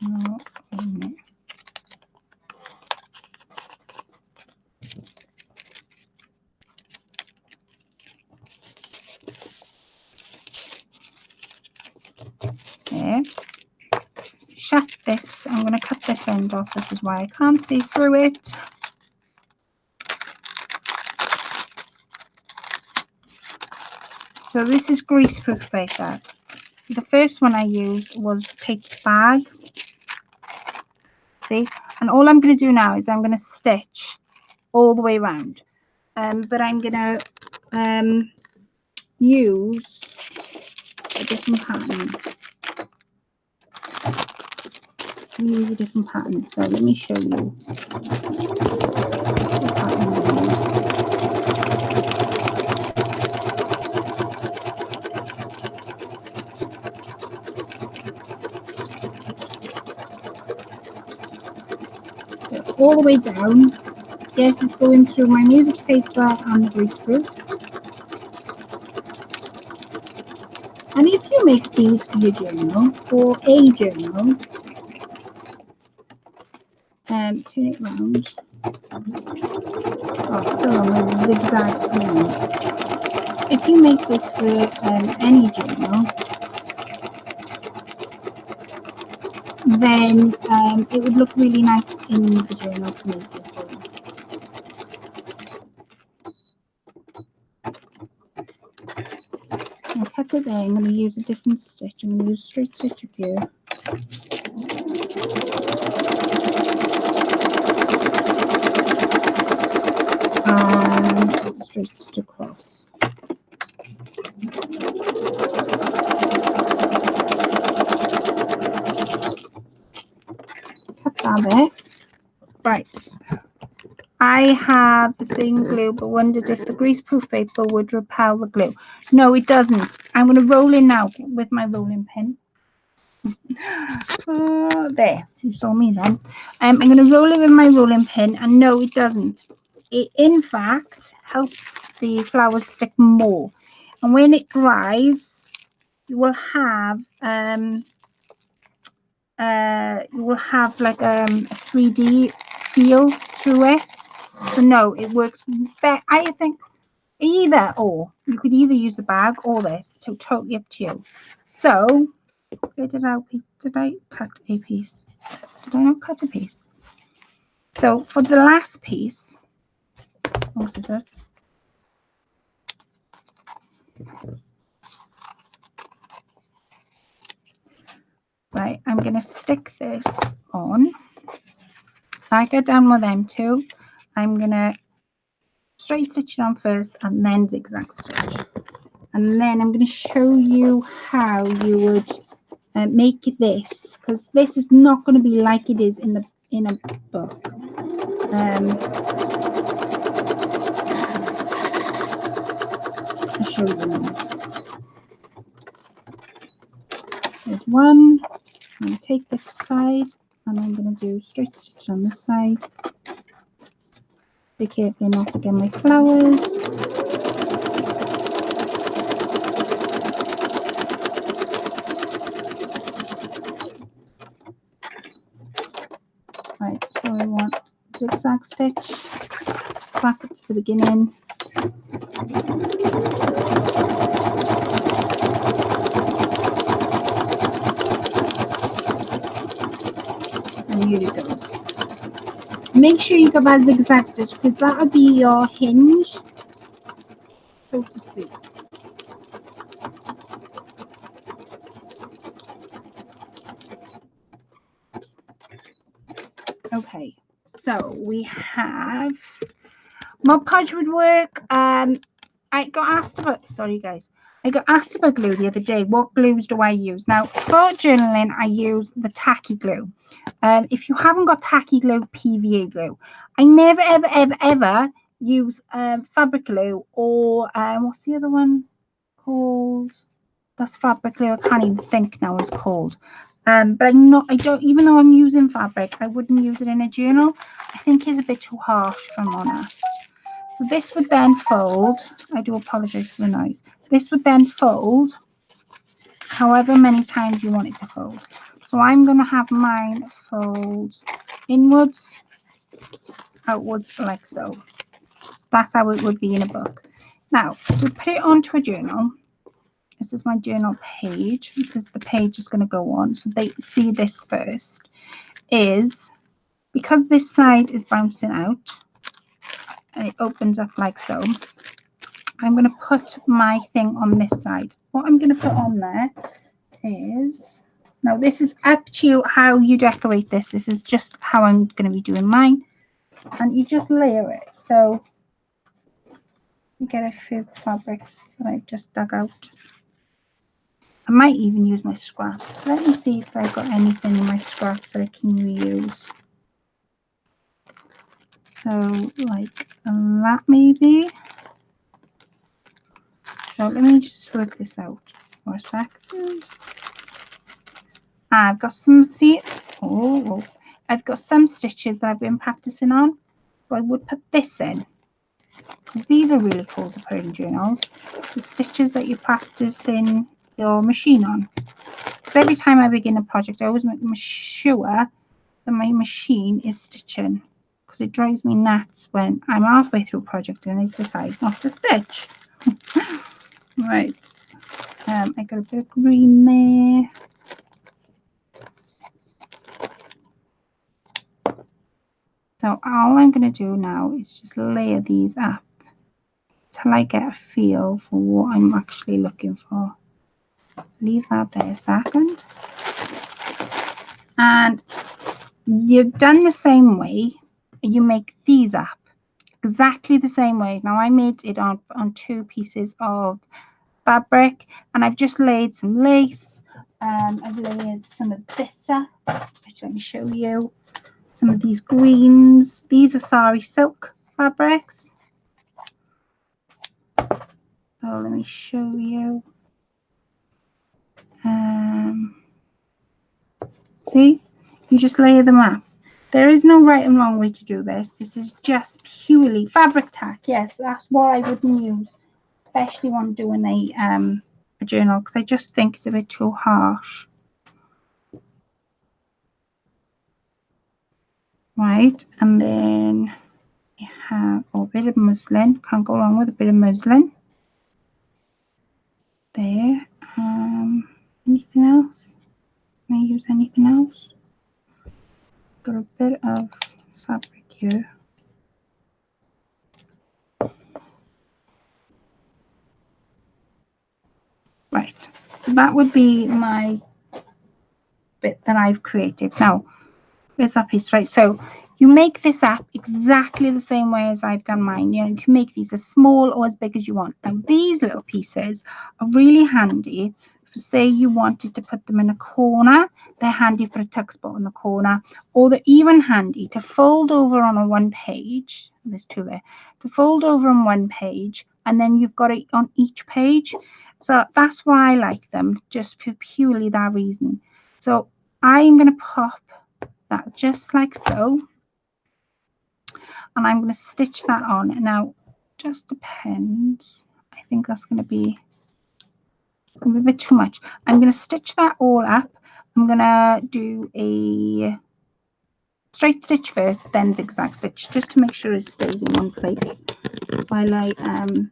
Oh, wait a minute. There. Shut this. I'm going to cut this end off. This is why I can't see through it. So this is greaseproof paper. The first one I used was paper bag. See? And all I'm going to do now is I'm going to stitch all the way around. But I'm going to use a different pattern. Use a different pattern. So let me show you the pattern I use. So all the way down. Yes, it's going through my music paper and the greaseproof. And if you make these for your journal or a journal, turn it round. Oh, still on a zigzag line. If you make this for any journal, then it would look really nice in the journal to make it. I'll cut it there. I'm going to use a different stitch. I'm going to use straight stitch up here. And straight stitch across. Cut that there. Right. I have the same glue, but wondered if the greaseproof paper would repel the glue. No, it doesn't. I'm going to roll in now with my rolling pin. There, you saw me then. I'm going to roll it with my rolling pin, and no, it doesn't. It, in fact, helps the flowers stick more. And when it dries, you will have like a 3D feel through it. So no, it works better. I think either or. You could either use the bag or this. So totally up to you. So where did I cut a piece? Did I not cut a piece? So for the last piece, what's this? Right, I'm gonna stick this on. I get done with them two. I'm gonna straight stitch it on first and then zigzag stitch. And then I'm going to show you how you would make this, because this is not going to be like it is in a book. I'll show you now. There's one. I'm going to take this side And I'm going to do straight stitch on this side. Be careful not to get my flowers. Right, so I want zigzag stitch back up to the beginning. And here it goes. Make sure you get that zigzag stitch because that'll be your hinge, so to speak. Okay, so we have Mod Podge would work. I got asked about, sorry guys, I got asked about glue the other day. What glues do I use? Now, for journaling, I use the tacky glue. If you haven't got tacky glue, PVA glue. I never, ever, ever, ever use fabric glue or what's the other one called? That's fabric glue. I can't even think now what it's called. But I don't, even though I'm using fabric, I wouldn't use it in a journal. I think it's a bit too harsh, if I'm honest. So this would then fold. I do apologize for the noise. This would then fold however many times you want it to fold. So I'm going to have mine fold inwards, outwards, like so. So that's how it would be in a book. Now, to put it onto a journal, this is my journal page. This is the page it's going to go on. So they see this first. Is because this side is bouncing out and it opens up like so. I'm going to put my thing on this side. What I'm going to put on there is, now this is up to you how you decorate this. This is just how I'm going to be doing mine. And you just layer it. So you get a few fabrics that I've just dug out. I might even use my scraps. Let me see if I've got anything in my scraps that I can reuse. So like that maybe. So let me just work this out for a second. I've got some, see, I've got some stitches that I've been practicing on. So I would put this in. These are really cool to put in journals. The stitches that you practice in your machine on. Because every time I begin a project, I always make sure that my machine is stitching. Because it drives me nuts when I'm halfway through a project and it decides not to stitch. Right. I got a bit of green there. So all I'm going to do now is just layer these up till I get a feel for what I'm actually looking for. Leave that there a second. And you've done the same way. You make these up exactly the same way. Now I made it on 2 pieces of fabric and I've just laid some lace. I've layered some of this up, which let me show you. Some of these greens. These are sari silk fabrics. So let me show you. See, you just layer them up. There is no right and wrong way to do this. This is just purely fabric tack. Yes, that's what I wouldn't use, especially when doing a journal, because I just think it's a bit too harsh. Right, and then you have a bit of muslin. Can't go wrong with a bit of muslin. There. Anything else? Can I use anything else? Got a bit of fabric here. Right, so that would be my bit that I've created. Now, where's that piece? Right, so you make this up exactly the same way as I've done mine. You know, you can make these as small or as big as you want. Now, these little pieces are really handy. For, say you wanted to put them in a corner, they're handy for a tuck spot in the corner, or they're even handy to fold over on a 1 page. There's 2 there. To fold over on 1 page, and then you've got it on each page. So that's why I like them, just for purely that reason. So I'm going to pop that just like so, and I'm going to stitch that on. Now, just depends. I think that's going to be a bit too much. I'm going to stitch that all up. I'm going to do a straight stitch first, then zigzag stitch, just to make sure it stays in one place. While I'm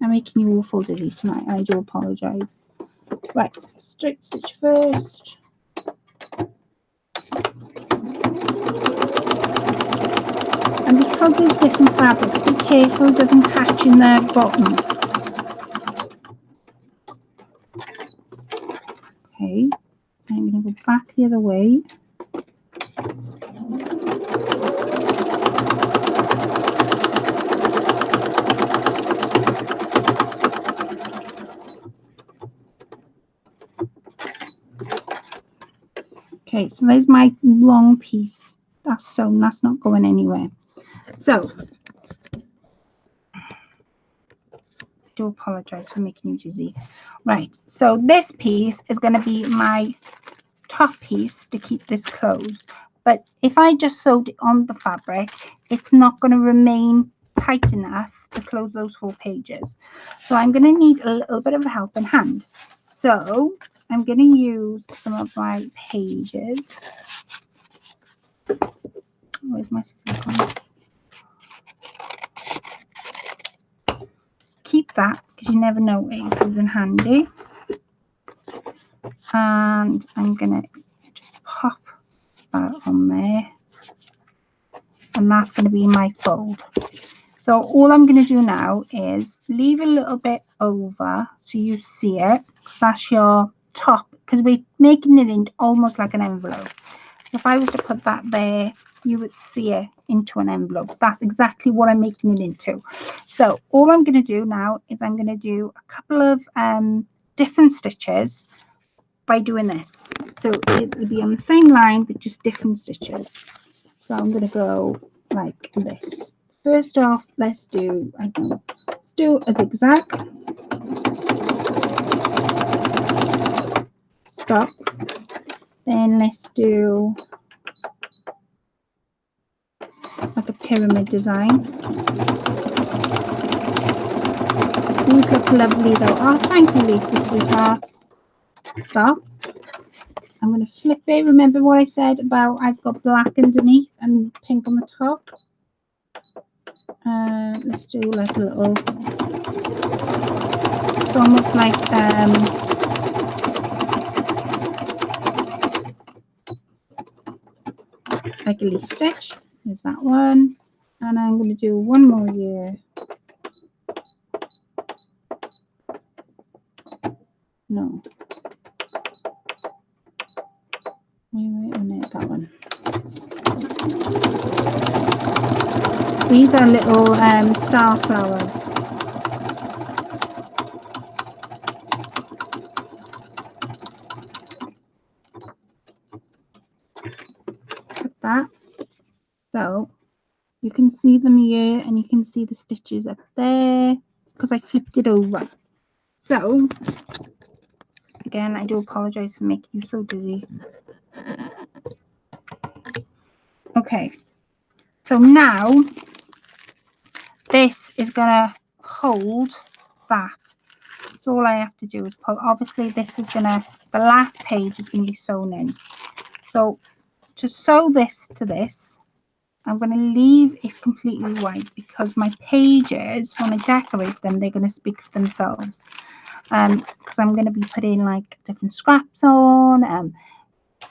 making you awful dizzy tonight, I do apologise. Right, straight stitch first. And because there's different fabrics, be careful it doesn't catch in the bottom. Okay, I'm going to go back the other way. Okay, so there's my long piece. That's sewn, that's not going anywhere. So, I do apologise for making you dizzy. Right, so this piece is going to be my top piece to keep this closed. But if I just sewed it on the fabric, it's not going to remain tight enough to close those 4 pages. So I'm going to need a little bit of a helping hand. So I'm going to use some of my pages. Where's my scissors gone? Keep that because you never know it comes in handy. And I'm going to just pop that on there. And that's going to be my fold. So all I'm going to do now is leave a little bit over so you see it. That's your top, because we're making it in almost like an envelope. If I was to put that there, you would see it into an envelope. That's exactly what I'm making it into. So all I'm going to do now is I'm going to do a couple of different stitches by doing this. So it will be on the same line but just different stitches. So I'm going to go like this. First off, let's do a zigzag. Stop. Then let's do like a pyramid design. These look lovely though. Oh, thank you, Lisa, sweetheart. Stop. I'm going to flip it. Remember what I said about I've got black underneath and pink on the top? Let's do like a little, it's almost like a leaf stitch. There's that one. And I'm going to do one more here. No. Wait a minute, that one. These are little star flowers. Like that. So you can see them here and you can see the stitches up there because I flipped it over. So again, I do apologize for making you so dizzy. Okay, so now this is gonna hold that. So all I have to do is pull. Obviously this is gonna, the last page is gonna be sewn in. So to sew this to this, I'm going to leave it completely white because my pages, when I decorate them, they're going to speak for themselves. Because I'm going to be putting like different scraps on,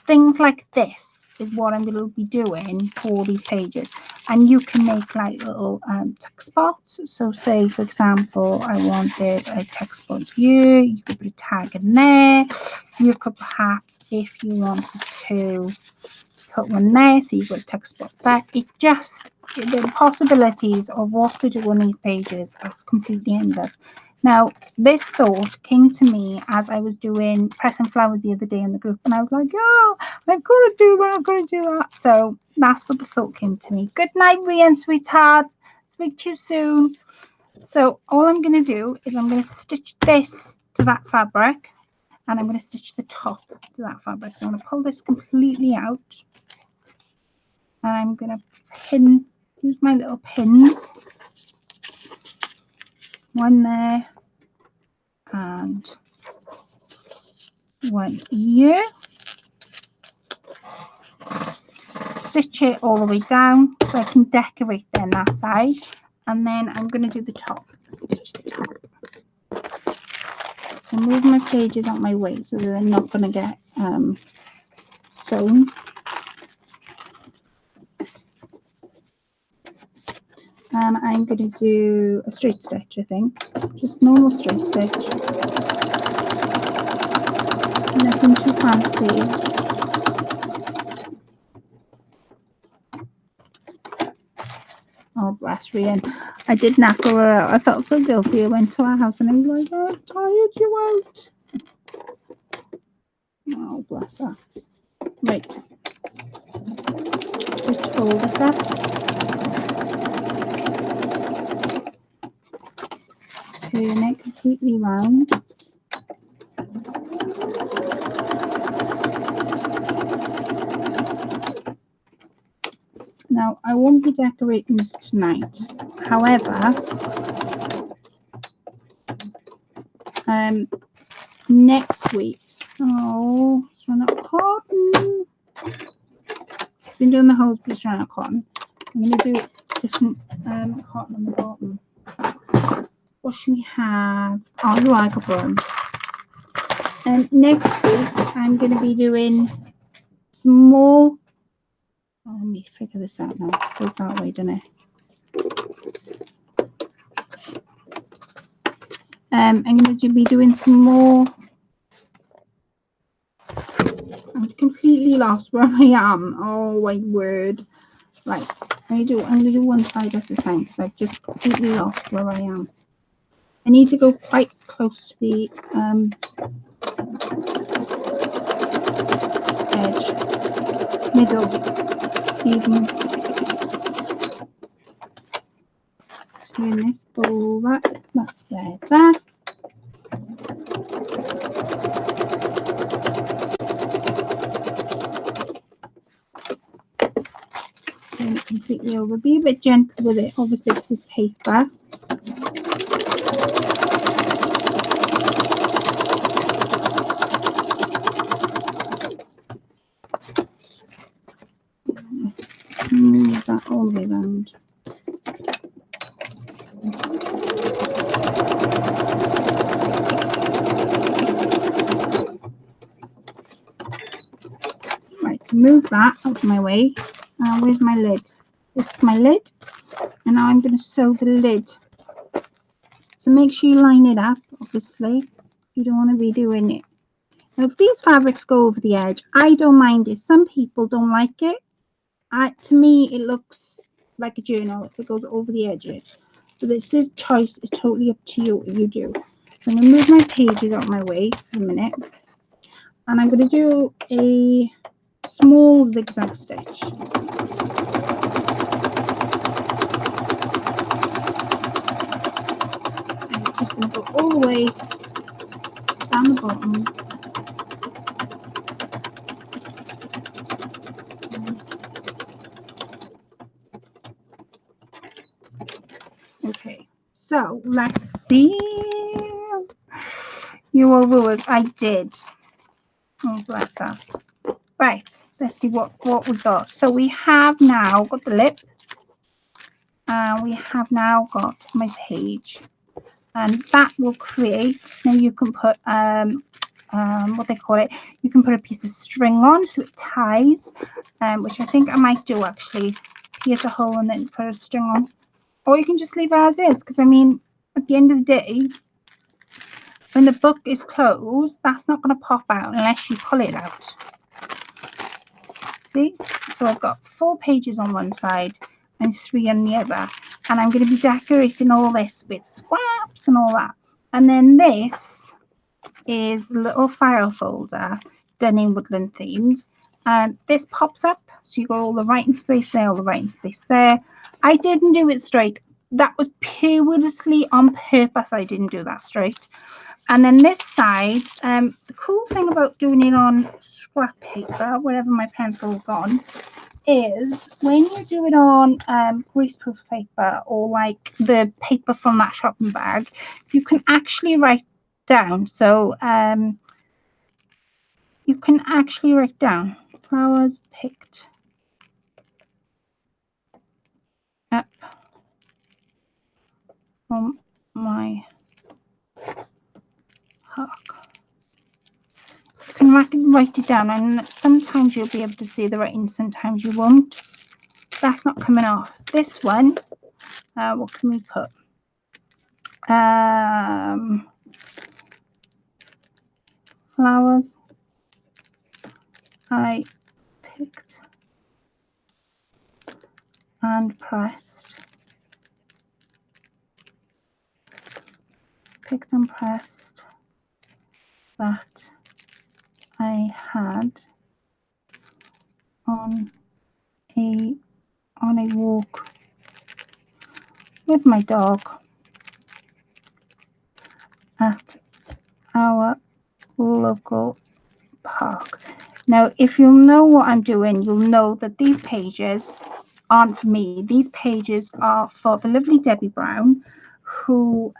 things like this is what I'm going to be doing for these pages. And you can make like little text spots. So say, for example, I wanted a text spot here. You could put a tag in there. You could perhaps, if you wanted to, put one there, so you've got a text spot there. It just, the possibilities of what to do on these pages are completely endless. Now, this thought came to me as I was doing pressing flowers the other day in the group, and I was like, oh, I've got to do that, I've got to do that. So that's what the thought came to me. Good night, Rian, sweetheart. Speak to you soon. So all I'm going to do is I'm going to stitch this to that fabric, and I'm going to stitch the top to that fabric. So I'm going to pull this completely out. And I'm going to use my little pins. One there and one here. Stitch it all the way down so I can decorate then that side. And then I'm going to do the top. Stitch the top. So move my pages out my way so that they're not going to get sewn. And I'm going to do a straight stitch, I think. Just normal straight stitch. Nothing too fancy. Oh, bless Rian. I did knacker her out. I felt so guilty. I went to our house and I was like, oh, I've tired you out. Oh, bless her. Right. Just fold this up. Turn it completely round. Now, I won't be decorating this tonight. However, next week, oh, it's run out of cotton. I've been doing the whole piece run out of cotton. I'm going to do different cotton on the bottom. What should we have? Oh, you like a brown. Next week, I'm going to be doing some more. Oh, let me figure this out now. It goes that way, doesn't it? I'm going to be doing some more. I'm completely lost where I am. Oh my word! Right, I'm going to do one side at a time because I've just completely lost where I am. I need to go quite close to the edge, middle, even. Turn this over. That's better. Turn it completely over. Be a bit gentle with it. Obviously, this is paper. Move that all the way around. Right, so move that out of my way. Where's my lid? This is my lid. And now I'm going to sew the lid. So make sure you line it up, obviously. You don't want to be doing it. Now, if these fabrics go over the edge, I don't mind it. Some people don't like it. To me, it looks like a journal if it goes over the edges. So this is choice. It's totally up to you what you do. So I'm going to move my pages out of my way for a minute. And I'm going to do a small zigzag stitch. And it's just going to go all the way down the bottom. Okay, so let's see. You all viewers, I did. Oh, bless her. Right, let's see what we got. So we have now got the lip. And we have now got my page. And that will create, now you can put, what they call it, you can put a piece of string on so it ties, which I think I might do actually. Pierce a hole and then put a string on. Or you can just leave it as is, because I mean, at the end of the day, when the book is closed, that's not going to pop out unless you pull it out. See? So I've got 4 pages on one side and 3 on the other. And I'm going to be decorating all this with scraps and all that. And then this is a little file folder done in Woodland themes. And this pops up. So you got all the writing space there, all the writing space there. I didn't do it straight. That was purely on purpose. I didn't do that straight. And then this side, the cool thing about doing it on scrap paper, wherever my pencil's gone, is when you do it on greaseproof paper or like the paper from that shopping bag, you can actually write down. So you can actually write down flowers picked up from my park. You can write it down, and sometimes you'll be able to see the writing, sometimes you won't. That's not coming off. This one, what can we put? Flowers I picked and pressed. Picked and pressed that I had on a walk with my dog at our local park. Now, if you know what I'm doing, you'll know that these pages aren't for me. These pages are for the lovely Debbie Brown, who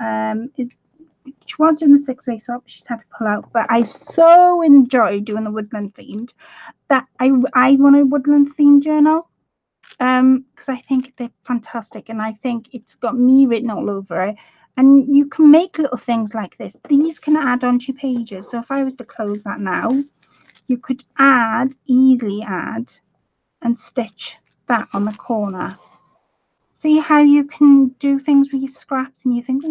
she was doing the 6-way swap. She's had to pull out, but I've so enjoyed doing the woodland themed that I want a woodland themed journal, because I think they're fantastic, and I think it's got me written all over it. And you can make little things like this. These can add onto your pages. So if I was to close that now, you could easily add and stitch that on the corner. See how you can do things with your scraps, and you think,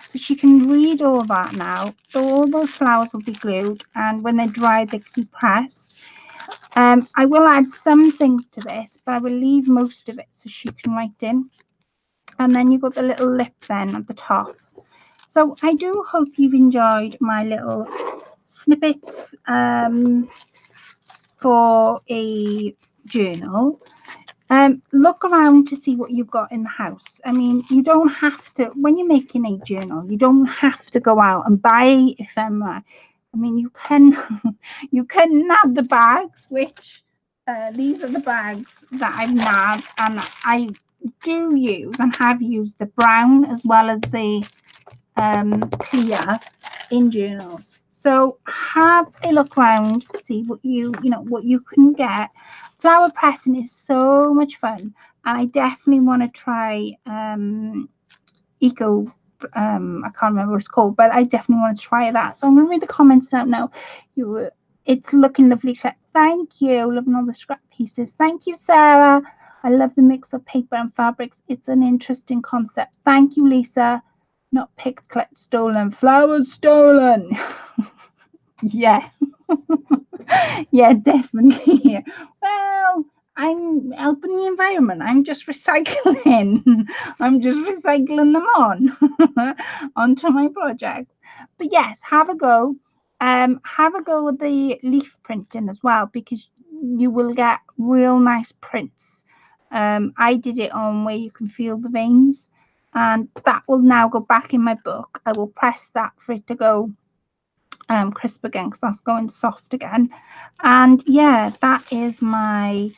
so she can read all that now. All those flowers will be glued, and when they're dry, they can be pressed. I will add some things to this, but I will leave most of it so she can write in. And then you've got the little lip then at the top. So I do hope you've enjoyed my little snippets for a journal. Look around to see what you've got in the house. I mean, you don't have to, when you're making a journal, you don't have to go out and buy ephemera. I mean, you can you can nab the bags, which these are the bags that I've nabbed, and I do use and have used the brown as well as the clear in journals. So have a look around, see what what you can get. Flower pressing is so much fun, and I definitely want to try eco I can't remember what it's called, but I definitely want to try that. So I'm going to read the comments out now. It's looking lovely. Thank you. Loving all the scrap pieces. Thank you, Sarah. I love the mix of paper and fabrics. It's an interesting concept. Thank you, Lisa. Not picked, collect, stolen. Flowers stolen. Yeah. Yeah, definitely. Well, I'm helping the environment. I'm just recycling. I'm just recycling them onto my projects. But yes, have a go. Have a go with the leaf printing as well, because you will get real nice prints. I did it on where you can feel the veins, and that will now go back in my book. I will press that for it to go crisp again, because that's going soft again. And yeah, that is my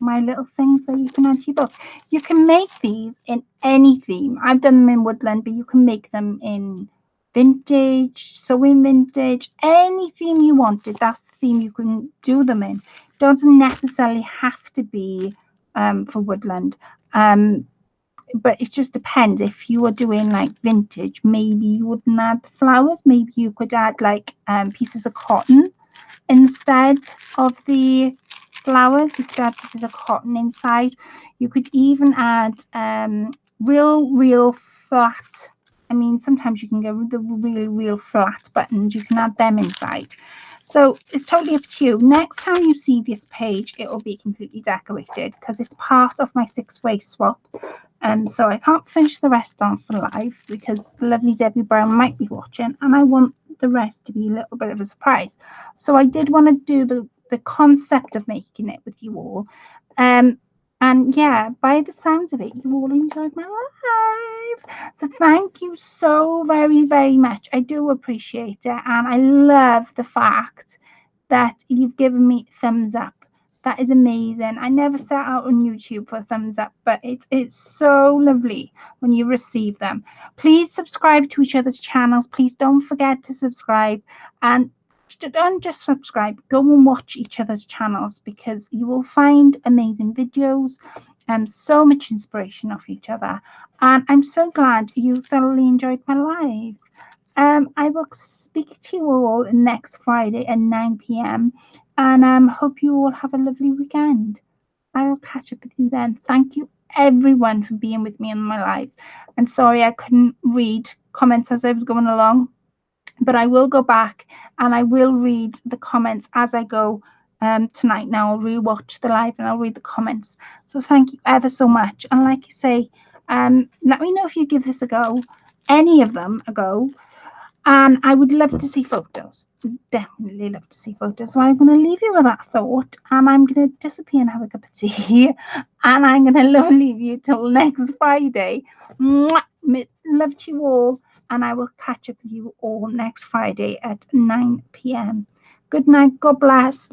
little things that you can add to your book. You can make these in any theme. I've done them in woodland, but you can make them in vintage, sewing vintage, any theme you wanted. That's the theme you can do them in. Doesn't necessarily have to be for woodland. But it just depends. If you were doing like vintage, maybe you wouldn't add the flowers. Maybe you could add like pieces of cotton instead of the flowers. You could add pieces of cotton inside. You could even add real flat. I mean, sometimes you can get the real flat buttons. You can add them inside. So it's totally up to you. Next time you see this page, it will be completely decorated, because it's part of my 6-way swap. So I can't finish the rest on for live, because the lovely Debbie Brown might be watching, and I want the rest to be a little bit of a surprise. So I did want to do the concept of making it with you all. And yeah, by the sounds of it, you all enjoyed my live. So thank you so very, very much. I do appreciate it. And I love the fact that you've given me thumbs up. That is amazing. I never set out on YouTube for a thumbs up, but it's so lovely when you receive them. Please subscribe to each other's channels. Please don't forget to subscribe, and don't just subscribe, go and watch each other's channels, because you will find amazing videos and so much inspiration off each other. And I'm so glad you thoroughly enjoyed my live. I will speak to you all next Friday at 9 p.m. and hope you all have a lovely weekend. I will catch up with you then. Thank you everyone for being with me on my live. And sorry I couldn't read comments as I was going along, but I will go back and I will read the comments as I go tonight. Now I'll rewatch the live and I'll read the comments. So thank you ever so much. And like I say, let me know if you give this a go, any of them a go. And I would love to see photos. Definitely love to see photos. So I'm going to leave you with that thought. And I'm going to disappear and have a cup of tea. And I'm going to leave you till next Friday. Mwah! Love to you all. And I will catch up with you all next Friday at 9 p.m. Good night. God bless.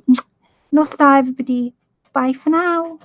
No star, everybody. Bye for now.